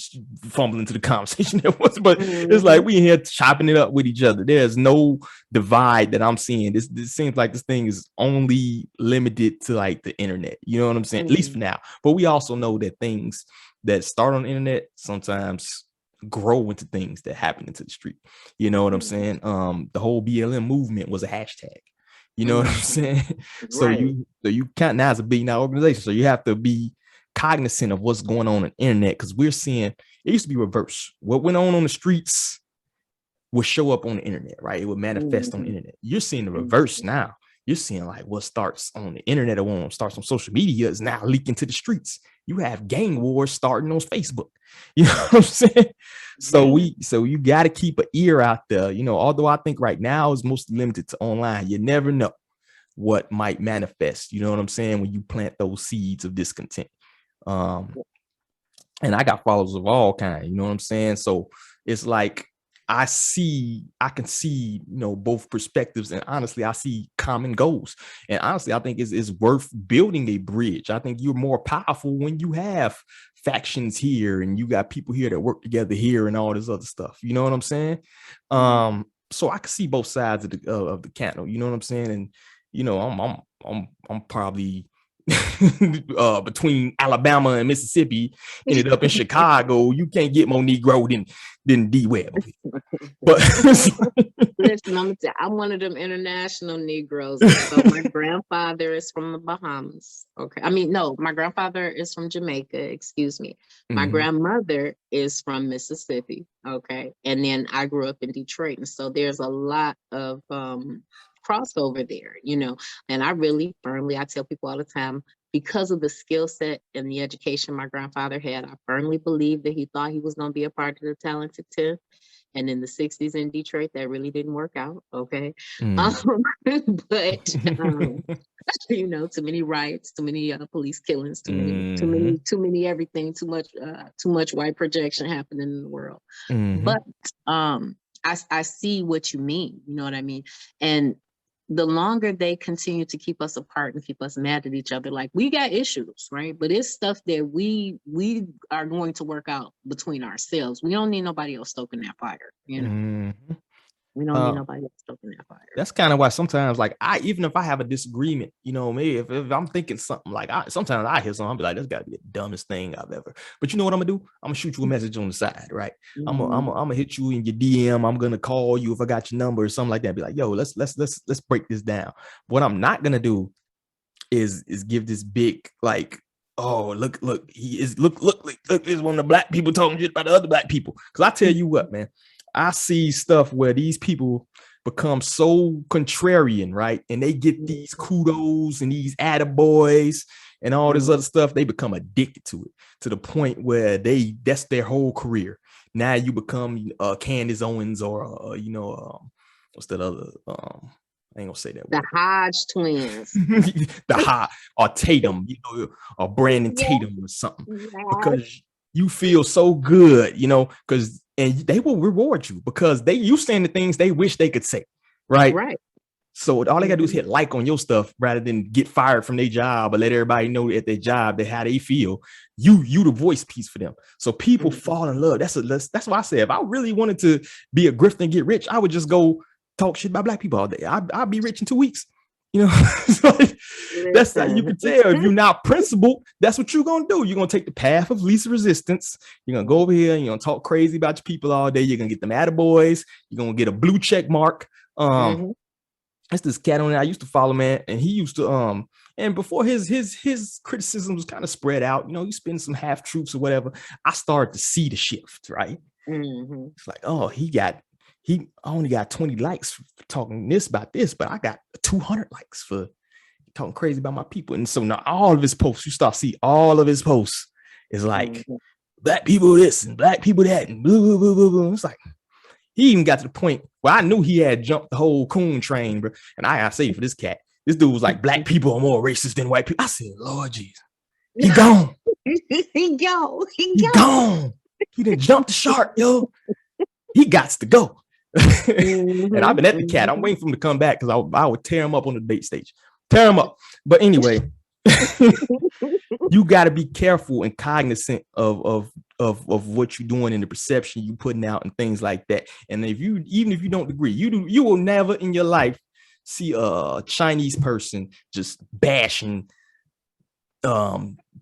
fumbling to the conversation but it's Mm-hmm. like we in here chopping it up with each other. There's no divide that I'm seeing. This seems like this thing is only limited to like the internet. You know what I'm saying? At least Mm-hmm. for now. But we also know that things that start on the internet sometimes grow into things that happen into the street. You know what I'm saying? The whole BLM movement was a hashtag. You know what I'm Mm-hmm. saying? So Right. you count now as a big now organization. So you have to be cognizant of what's going on the internet, because we're seeing it used to be reverse. What went on the streets would show up on the internet, right? It would manifest on the Mm-hmm. internet. You're seeing the reverse Mm-hmm. now. You're seeing like what starts on the internet or what starts on social media is now leaking to the streets. You have gang wars starting on Facebook. You know what I'm saying? Yeah. So you got to keep an ear out there. Although I think right now is mostly limited to online, you never know what might manifest. You know what I'm saying? When you plant those seeds of discontent. Um, and I got followers of all kinds, you know what I'm saying? So it's like I can see, both perspectives, and honestly, I see common goals. And honestly, I think it's worth building a bridge. I think you're more powerful when you have factions here and you got people here that work together here and all this other stuff. You know what I'm saying? So I can see both sides of the candle. You know what I'm saying? And I'm probably between Alabama and Mississippi, ended up in Chicago. You can't get more Negro than D Web. But Listen, I'm one of them international Negroes. So my grandfather is from the Bahamas. Okay. I mean, no, my grandfather is from Jamaica. Excuse me. My grandmother is from Mississippi. Okay. And then I grew up in Detroit. And so there's a lot of crossover there, and I tell people all the time, because of the skill set and the education my grandfather had, I firmly believe that he thought he was going to be a part of the talented 10. And in the 60s in Detroit, that really didn't work out. Okay. But, too many riots, too many police killings, too many everything, too much white projection happening in the world. But I see what you mean. You know what I mean? And the longer they continue to keep us apart and keep us mad at each other, like, we got issues, right? But it's stuff that we are going to work out between ourselves. We don't need nobody else stoking that fire, We don't need nobody else stoking that fire. That's kind of why sometimes, like, even if I have a disagreement, you know, maybe if I'm thinking something, like, sometimes I hear something, I'll be like, that's got to be the dumbest thing I've ever. But you know what I'm gonna do? I'm gonna shoot you a message on the side, right? I'm gonna hit you in your DM. I'm gonna call you if I got your number or something like that. Be like, yo, let's break this down. What I'm not gonna do is give this big, like, oh, look, he is look, this is one of the black people talking shit about the other black people. Because I tell you what, man, I see stuff where these people become so contrarian, right? And they get these kudos and these attaboys and all this other stuff. They become addicted to it, to the point where that's their whole career. Now you become Candace Owens or what's that other I ain't gonna say that the word. Hodge twins. Or Tatum, or Brandon Tatum or something. Because you feel so good, because and they will reward you because you saying the things they wish they could say, right? Right. So all they gotta do is hit like on your stuff rather than get fired from their job or let everybody know at their job that how they feel. You the voice piece for them. So people fall in love. That's why I said if I really wanted to be a grifter and get rich, I would just go talk shit about black people all day. I'd be rich in 2 weeks. That's how you can tell if you're not principled. That's what you're gonna do. You're gonna take the path of least resistance. You're gonna go over here and you're gonna talk crazy about your people all day. You're gonna get them attaboys. You're gonna get a blue check mark. That's this cat on there I used to follow, man, and he used to and before his criticism was kind of spread out, you spend some half truths or whatever. I started to see the shift, right? It's like, oh, he only got 20 likes for talking this about this, but I got 200 likes for talking crazy about my people. And so now all of his posts, you start to see all of his posts is like black people this and black people that and blah, blah, blah, blah, blah. It's like he even got to the point where I knew he had jumped the whole coon train, bro. And I gotta say for this cat, this dude was like, black people are more racist than white people. I said, Lord Jesus, he gone. He gone. He done jumped the shark, yo. He gots to go. And I've been at the cat. I'm waiting for him to come back because I would tear him up on the debate stage. Tear him up. But anyway, you got to be careful and cognizant of what you're doing and the perception you putting out and things like that. And even if you don't agree, you will never in your life see a Chinese person just bashing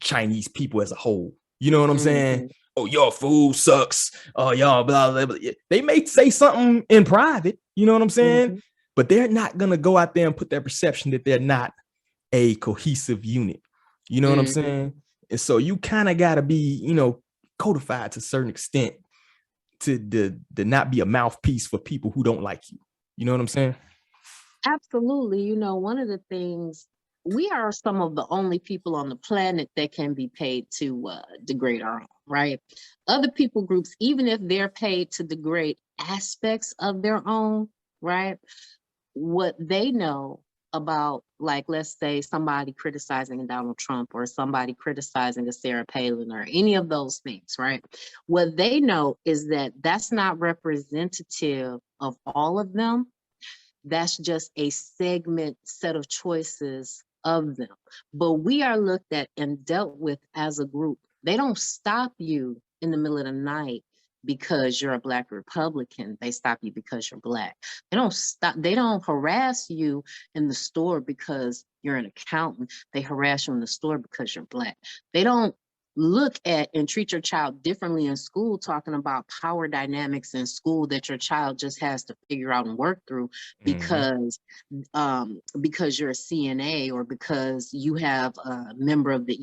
Chinese people as a whole. You know what I'm saying? Oh, your food sucks. Oh, y'all blah, blah, blah. They may say something in private, you know what I'm saying? But they're not gonna go out there and put that perception that they're not a cohesive unit. You know what I'm saying? And so you kind of gotta be, codified to a certain extent to not be a mouthpiece for people who don't like you. You know what I'm saying? Absolutely. One of the things, we are some of the only people on the planet that can be paid to degrade our own, right? Other people groups, even if they're paid to degrade aspects of their own, right? What they know about, like, let's say somebody criticizing Donald Trump or somebody criticizing a Sarah Palin or any of those things, right? What they know is that that's not representative of all of them. That's just a set of choices of them. But we are looked at and dealt with as a group. They don't stop you in the middle of the night because you're a Black Republican. They stop you because you're Black. They don't harass you in the store because you're an accountant. They harass you in the store because you're Black. They don't look at and treat your child differently in school, talking about power dynamics in school that your child just has to figure out and work through because you're a CNA or because you have you're a member of the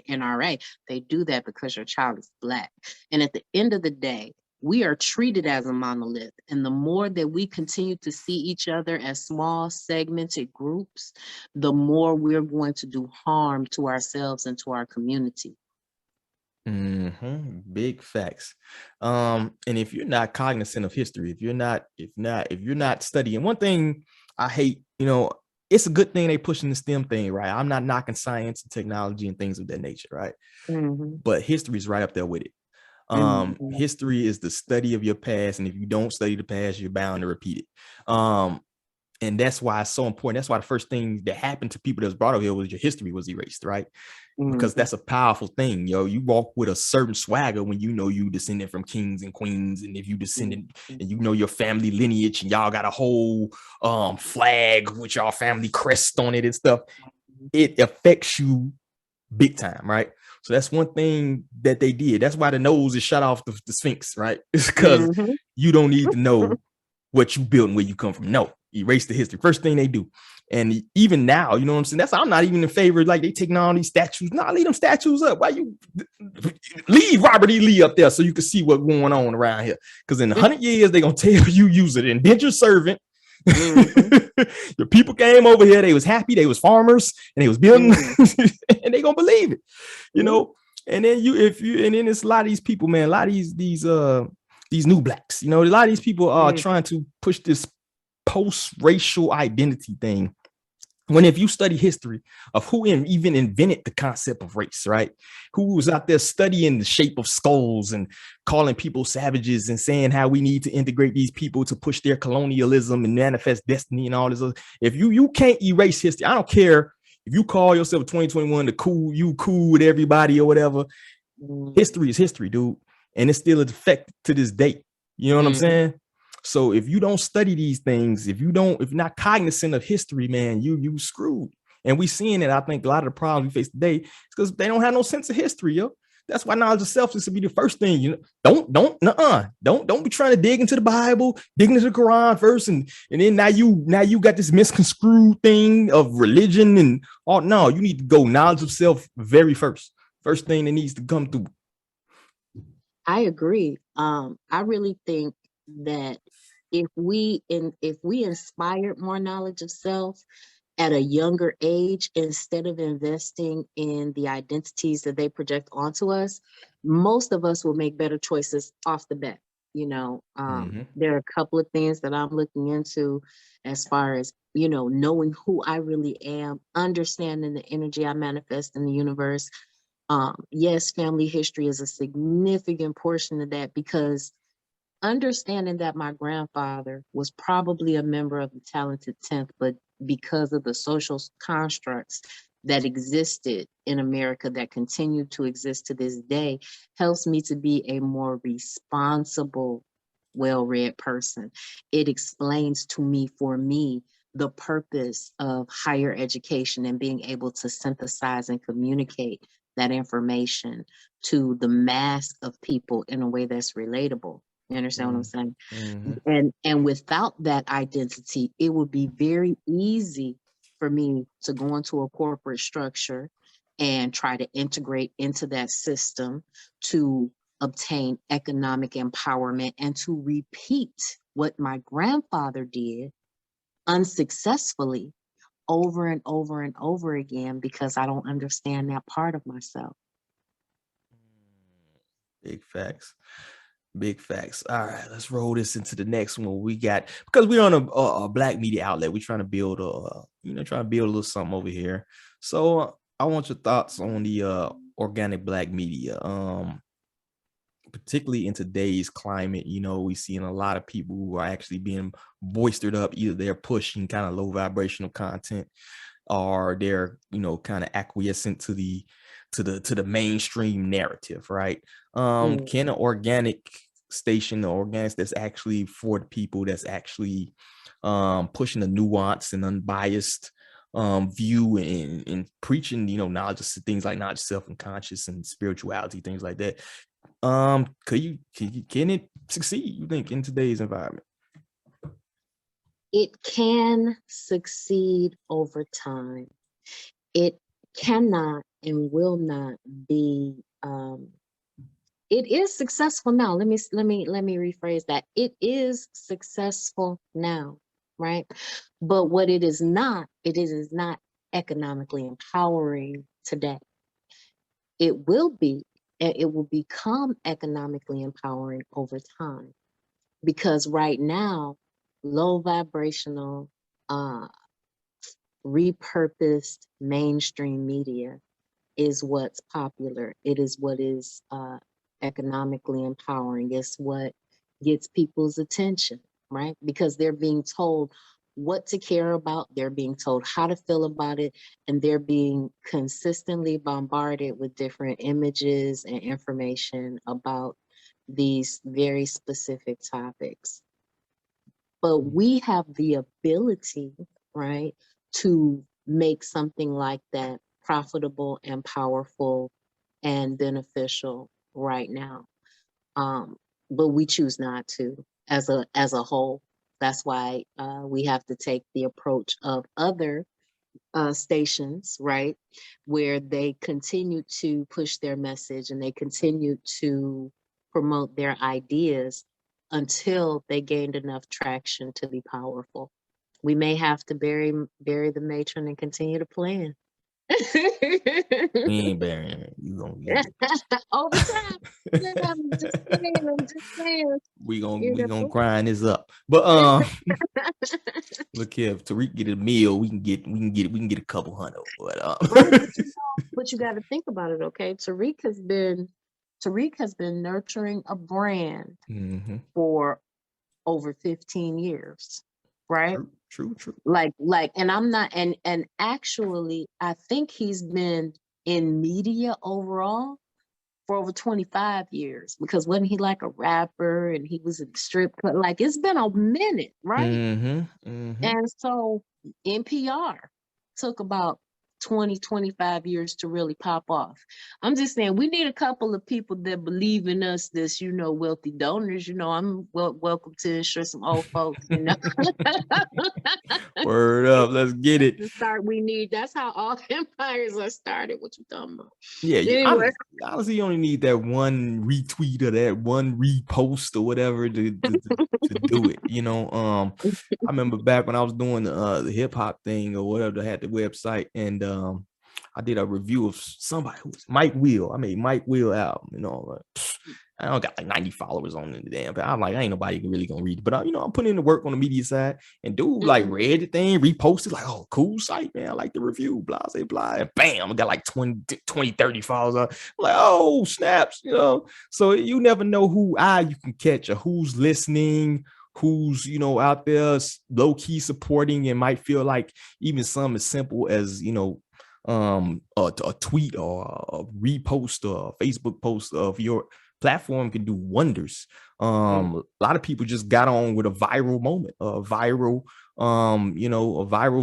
NRA. They do that because your child is Black. And at the end of the day, we are treated as a monolith. And the more that we continue to see each other as small segmented groups, the more we're going to do harm to ourselves and to our community. Big facts. And if you're not cognizant of history, if you're not studying, one thing I hate, it's a good thing they pushing the STEM thing, right? I'm not knocking science and technology and things of that nature, right? But history is right up there with it. History is the study of your past, and if you don't study the past, you're bound to repeat it. And that's why it's so important. That's why the first thing that happened to people that was brought over here was your history was erased, right? Because that's a powerful thing, yo. You walk with a certain swagger when you know you descended from kings and queens, and if you descended and you know your family lineage, and y'all got a whole flag with y'all family crest on it and stuff, it affects you big time, right? So that's one thing that they did. That's why the nose is shut off the Sphinx, right? It's because you don't need to know what you built and where you come from. No, erase the history. First thing they do. And even now, you know what I'm saying? That's I'm not even in favor. Like they taking all these statues. No, leave them statues up. Why you leave Robert E. Lee up there so you can see what's going on around here? Because in 100 years, they're gonna tell you use an indentured servant. Your people came over here, they was happy, they was farmers, and they was building, and they gonna believe it, you know. And then and then it's a lot of these people, man, a lot of these new blacks, you know, a lot of these people are trying to push this post-racial identity thing. When if you study history of who even invented the concept of race, right? Who was out there studying the shape of skulls and calling people savages and saying how we need to integrate these people to push their colonialism and manifest destiny and all this. If you can't erase history, I don't care if you call yourself 2021 you cool with everybody or whatever. History is history, dude. And it's still a effect to this date. You know what I'm saying? So if you don't study these things, if you're not cognizant of history, man, you screwed. And we seeing it. I think a lot of the problems we face today is because they don't have no sense of history, yo. That's why knowledge of self is to be the first thing. You know, don't be trying to dig into the Bible, dig into the Quran first, and then now you got this misconstrued thing of religion and all. No, you need to go knowledge of self very first. First thing that needs to come through. I agree. I really think that if we inspired more knowledge of self at a younger age, instead of investing in the identities that they project onto us, most of us will make better choices off the bat. You know, there are a couple of things that I'm looking into as far as, you know, knowing who I really am, understanding the energy I manifest in the universe. Yes, family history is a significant portion of that, because understanding that my grandfather was probably a member of the talented 10th, but because of the social constructs that existed in America that continue to exist to this day, helps me to be a more responsible, well-read person. It explains to me, for me, the purpose of higher education and being able to synthesize and communicate that information to the mass of people in a way that's relatable. You understand what I'm saying? And without that identity, it would be very easy for me to go into a corporate structure and try to integrate into that system to obtain economic empowerment and to repeat what my grandfather did unsuccessfully over and over and over again, because I don't understand that part of myself. Big facts. Big facts. All right, let's roll this into the next one. We got, because we're on a black media outlet, we're trying to build a little something over here. So I want your thoughts on the organic black media. Particularly in today's climate, you know, we seeing a lot of people who are actually being boistered up. Either they're pushing kind of low vibrational content, or they're, you know, kind of acquiescent to the mainstream narrative, right? Can an organic station, or organics that's actually for the people, that's actually pushing a nuance and unbiased view and preaching, you know, knowledge of things like knowledge, self and conscious and spirituality, things like that, can it succeed, you think, in today's environment? It can succeed over time. It cannot and will not be. It is successful now. Let me rephrase that. It is successful now, right? But what it is not economically empowering today. It will be, and it will become economically empowering over time, because right now, low vibrational, repurposed mainstream media is what's popular. It is what is economically empowering. It's what gets people's attention, right? Because they're being told what to care about. They're being told how to feel about it, and they're being consistently bombarded with different images and information about these very specific topics. But we have the ability, right, to make something like that profitable and powerful and beneficial right now. But we choose not to as a whole. That's why we have to take the approach of other stations, right, where they continue to push their message and they continue to promote their ideas until they gained enough traction to be powerful. We may have to bury the matron and continue to plan. We ain't burying her. You gonna get Over time. Yeah, I'm just saying, we you gonna know. grind this up. But look here, if Tariq get a meal, we can get a couple hundred. But Right, but you got to think about it, okay? Tariq has been nurturing a brand for over 15 years, right? True. Like, and I'm not, and actually, I think he's been in media overall for over 25 years, because wasn't he like a rapper and he was in strip club? Like, it's been a minute, right? And so NPR took about 20-25 years to really pop off. I'm just saying, we need a couple of people that believe in us, this, wealthy donors. I'm welcome to insure some old folks, Word up, let's get it. To start, that's how all empires are started. What you talking about? Yeah, Anyway. honestly, you only need that one retweet or that one repost or whatever to do it. I remember back when I was doing the hip hop thing or whatever, I had the website, and I did a review of somebody who was Mike Will. I made Mike Will album, I don't got like 90 followers on the damn, but I'm like, ain't nobody really gonna read it. But I'm putting in the work on the media side, and dude like read the thing, reposted, like, oh, cool site, man. I like the review, blah, blah, blah. And bam, I got like 20, 30 followers. I'm like, oh, snaps, So you never know who eye you can catch or who's listening, who's out there low-key supporting, and might feel like even something as simple as a tweet or a repost or a Facebook post of your platform can do wonders. A lot of people just got on with a viral moment, a viral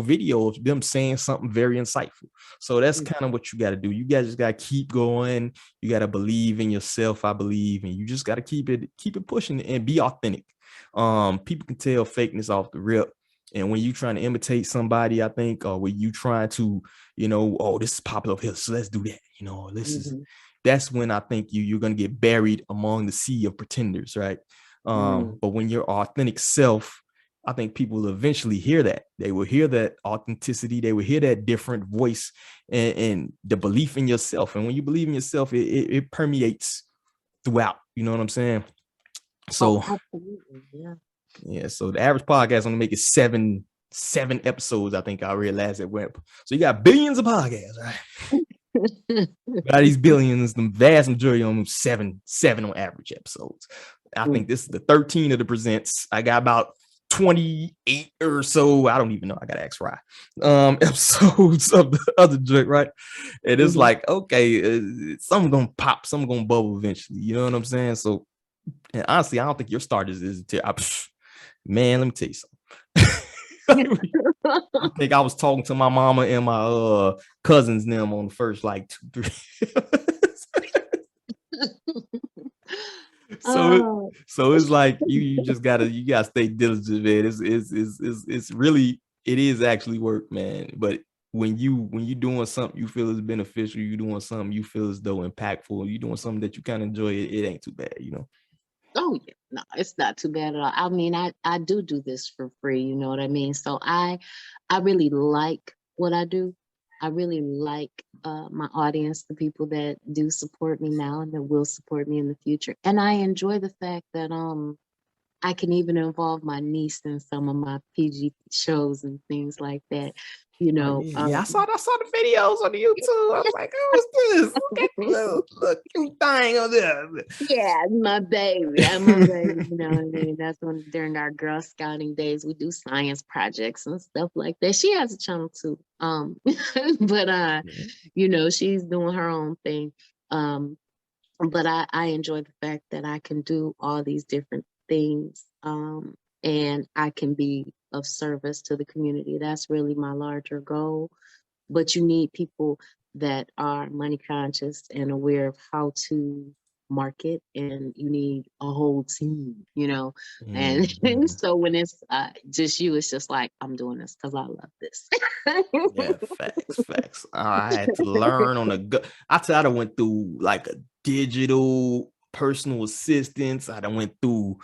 video of them saying something very insightful. So that's kind of what you got to do. You guys just got to keep going. You got to believe in yourself, I believe, and you just got to keep it pushing and be authentic. People can tell fakeness off the rip. And when you trying to imitate somebody, I think, or when you trying to, oh, this is popular up here, so let's do that. That's when I think you're going to get buried among the sea of pretenders, right? But when you're authentic self, I think people will eventually hear that. They will hear that authenticity. They will hear that different voice and the belief in yourself. And when you believe in yourself, it permeates throughout. You know what I'm saying? So, absolutely, yeah. Yeah, so the average podcast only make it seven episodes. I think I realized it went. So you got billions of podcasts, right? Got these billions, the vast majority on seven on average episodes. I think this is the 13 of the presents. I got about 28 or so. I don't even know. I gotta ask Rye. Episodes of the other joint, right? And it's like, okay, something gonna pop, something gonna bubble eventually. You know what I'm saying? So, and honestly, I don't think your start is man, let me tell you something. I think I was talking to my mama and my cousins and them on the first like 2-3. So it's like you just gotta stay diligent, man. It's really, it is actually work, man. But when you doing something you feel is beneficial, you doing something you feel as though impactful, you doing something that you kind of enjoy, it ain't too bad, Oh yeah, no, it's not too bad at all. I mean, I do this for free, you know what I mean? So I really like what I do. I really like my audience, the people that do support me now and that will support me in the future. And I enjoy the fact that I can even involve my niece in some of my PG shows and things like that. you Oh, know. yeah, I saw the videos on the YouTube. I was like, oh, what's this? Look at the little cute thing on there. Yeah, my baby. I'm my baby. You know what I mean? That's when during our Girl Scouting days, we do science projects and stuff like that. She has a channel too. But you know, she's doing her own thing. But I enjoy the fact that I can do all these different things. And I can be of service to the community. That's really my larger goal. But you need people that are money conscious and aware of how to market, and you need a whole team, you know. And Mhm. so when it's just you, it's just like, I'm doing this because I love this. Yeah, facts. I had to learn on the go. I tell you, I went through like a digital personal assistants. I done went through,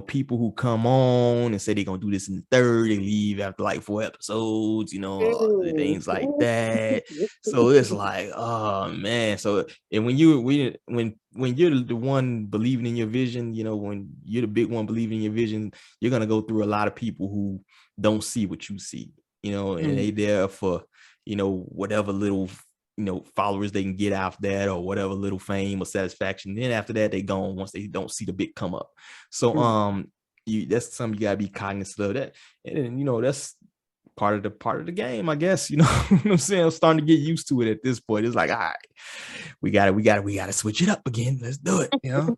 people who come on and say they're gonna do this in the third, they leave after like 4 episodes, things like that. So it's like, oh man. So and when you're the one believing in your vision, when you're the big one believing in your vision, you're gonna go through a lot of people who don't see what you see. And they there for, whatever little, followers they can get out that, or whatever little fame or satisfaction. Then after that, they gone once they don't see the big come up. So, that's something you gotta be cognizant of that. And then, that's part of the game, I guess, you know what I'm saying? I'm starting to get used to it at this point. It's like, all right, we gotta switch it up again. Let's do it. You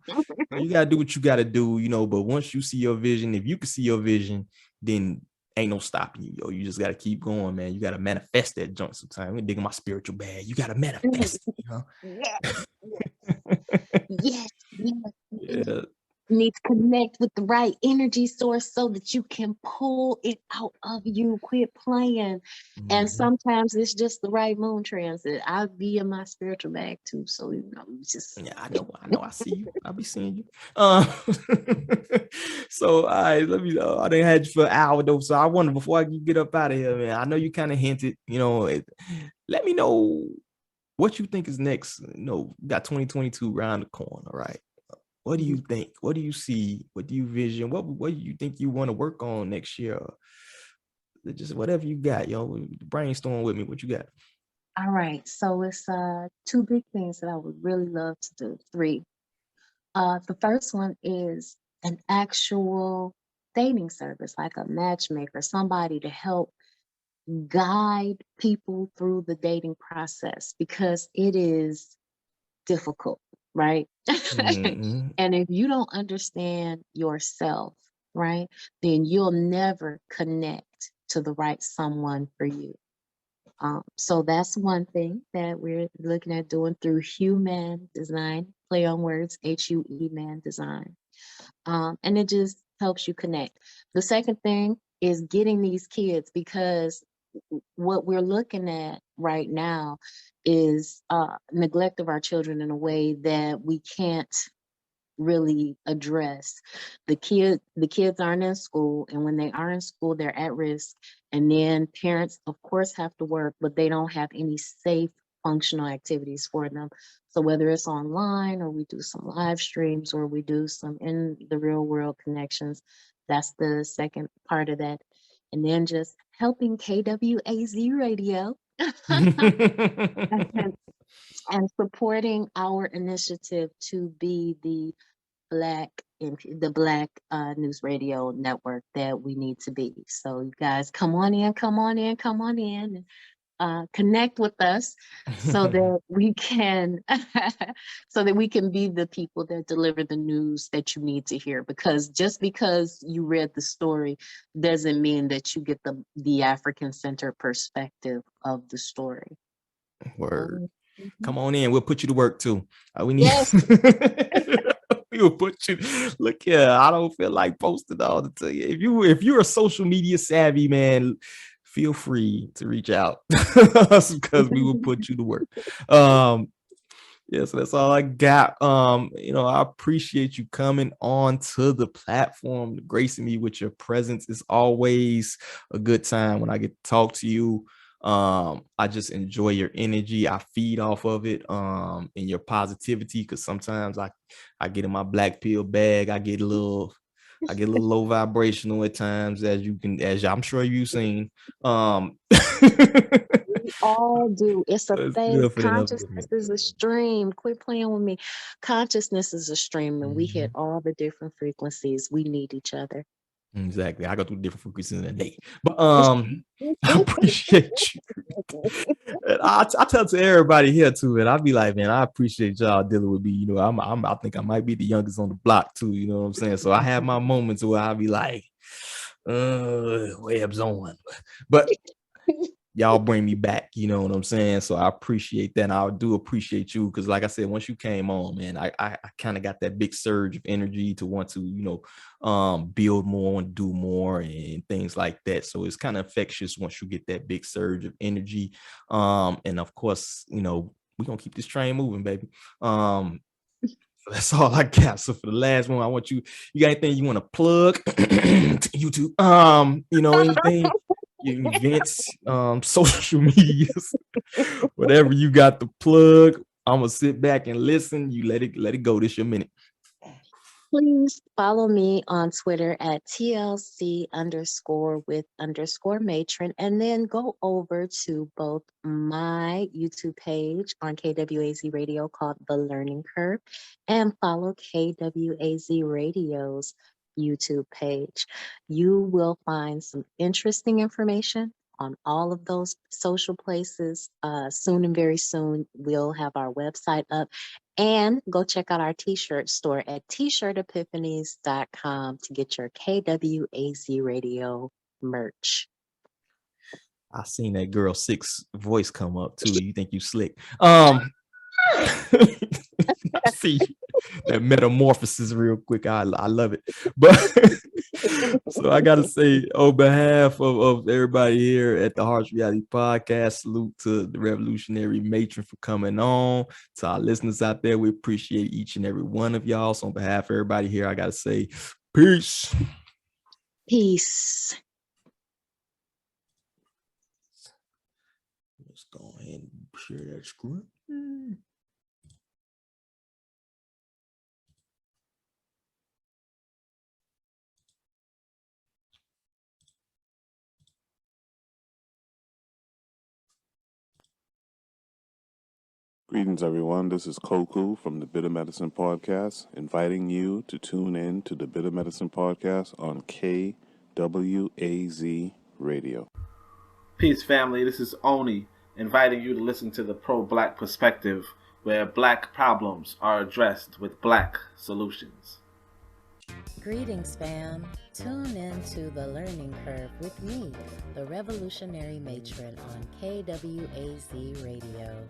gotta do what you gotta do, but once you see your vision, if you can see your vision, then ain't no stopping you, yo. You just gotta keep going, man. You gotta manifest that junk sometimes. I'm digging my spiritual bag. You gotta manifest it, Yes, yes, yes, yes. Yeah. You need to connect with the right energy source so that you can pull it out of you. Quit playing. And Mhm. sometimes it's just the right moon transit. I'll be in my spiritual bag too. So, just. Yeah, I know. I see you. I'll be seeing you. So, all right, let me. I done had you for an hour though. So I wonder, before I get up out of here, man. I know you kind of hinted. Let me know what you think is next. We got 2022 around the corner, right? What do you think? What do you see? What do you vision? What do you think you want to work on next year? Just whatever you got, brainstorm with me. What you got? All right. So it's two big things that I would really love to do. Three. The first one is an actual dating service, like a matchmaker, somebody to help guide people through the dating process, because it is difficult, right? Mm-hmm. And if you don't understand yourself, right, then you'll never connect to the right someone for you. So that's one thing that we're looking at doing through human design, play on words, HUE man design. And it just helps you connect. The second thing is getting these kids, because what we're looking at right now is neglect of our children in a way that we can't really address. The kids aren't in school, and when they are in school, they're at risk. And then parents, of course, have to work, but they don't have any safe functional activities for them. So whether it's online, or we do some live streams, or we do some in the real world connections, that's the second part of that. And then just helping KWAZ radio and supporting our initiative to be black the black news radio network that we need to be. So you guys, come on in, and connect with us so that we can so that we can be the people that deliver the news that you need to hear. Because just because you read the story doesn't mean that you get the African centered perspective of the story. Word. Mhm. Come on in. We'll put you to work too. We need. Yes. We will put you. Look here. I don't feel like posting all the time. If you're a social media savvy man, feel free to reach out because we will put you to work. Yeah, so that's all I got. I appreciate you coming on to the platform, gracing me with your presence. It's always a good time when I get to talk to you. I just enjoy your energy. I feed off of it, and your positivity, because sometimes I get in my black pill bag. I get a little I get a little low vibrational at times, as I'm sure you've seen. We all do. It's a So it's phase. good for the Consciousness is a stream. Quit playing with me. Consciousness is a stream, and we hit all the different frequencies. We need each other. Exactly. I go through different frequencies in a day. But I appreciate you. And I tell to everybody here too, and I'll be like, man, I appreciate y'all dealing with me. You know, I think I might be the youngest on the block too. You know what I'm saying? So I have my moments where I'll be like, webs on. But y'all bring me back, you know what I'm saying? So I appreciate that. And I do appreciate you because, like I said, once you came on, man, I kind of got that big surge of energy to want to, build more and do more and things like that. So it's kind of infectious once you get that big surge of energy. And of course, we're gonna keep this train moving, baby. That's all I got. So for the last one, I want you got anything you want to plug? YouTube, anything, your events, social medias, whatever you got to plug. I'm gonna sit back and listen. You let it go. This your minute. Please follow me on Twitter at TLC_with_matron, and then go over to both my YouTube page on KWAZ Radio called The Learning Curve and follow KWAZ Radio's YouTube page. You will find some interesting information on all of those social places. Soon and very soon, we'll have our website up. And go check out our t-shirt store at tshirtepiphanies.com to get your KWAZ radio merch. I seen that girl 6 voice come up too. You think you slick. I see that metamorphosis real quick. I love it. But so I gotta say, on behalf of everybody here at the Harsh Reality Podcast, salute to the revolutionary matron for coming on. To our listeners out there, we appreciate each and every one of y'all. So on behalf of everybody here, I gotta say peace. Peace. Let's go ahead and share that screen. Greetings, everyone. This is Koku from the Bitter Medicine Podcast, inviting you to tune in to the Bitter Medicine Podcast on KWAZ Radio. Peace, family. This is Oni, inviting you to listen to the pro-black perspective, where black problems are addressed with black solutions. Greetings, fam. Tune in to The Learning Curve with me, the revolutionary matron on KWAZ Radio.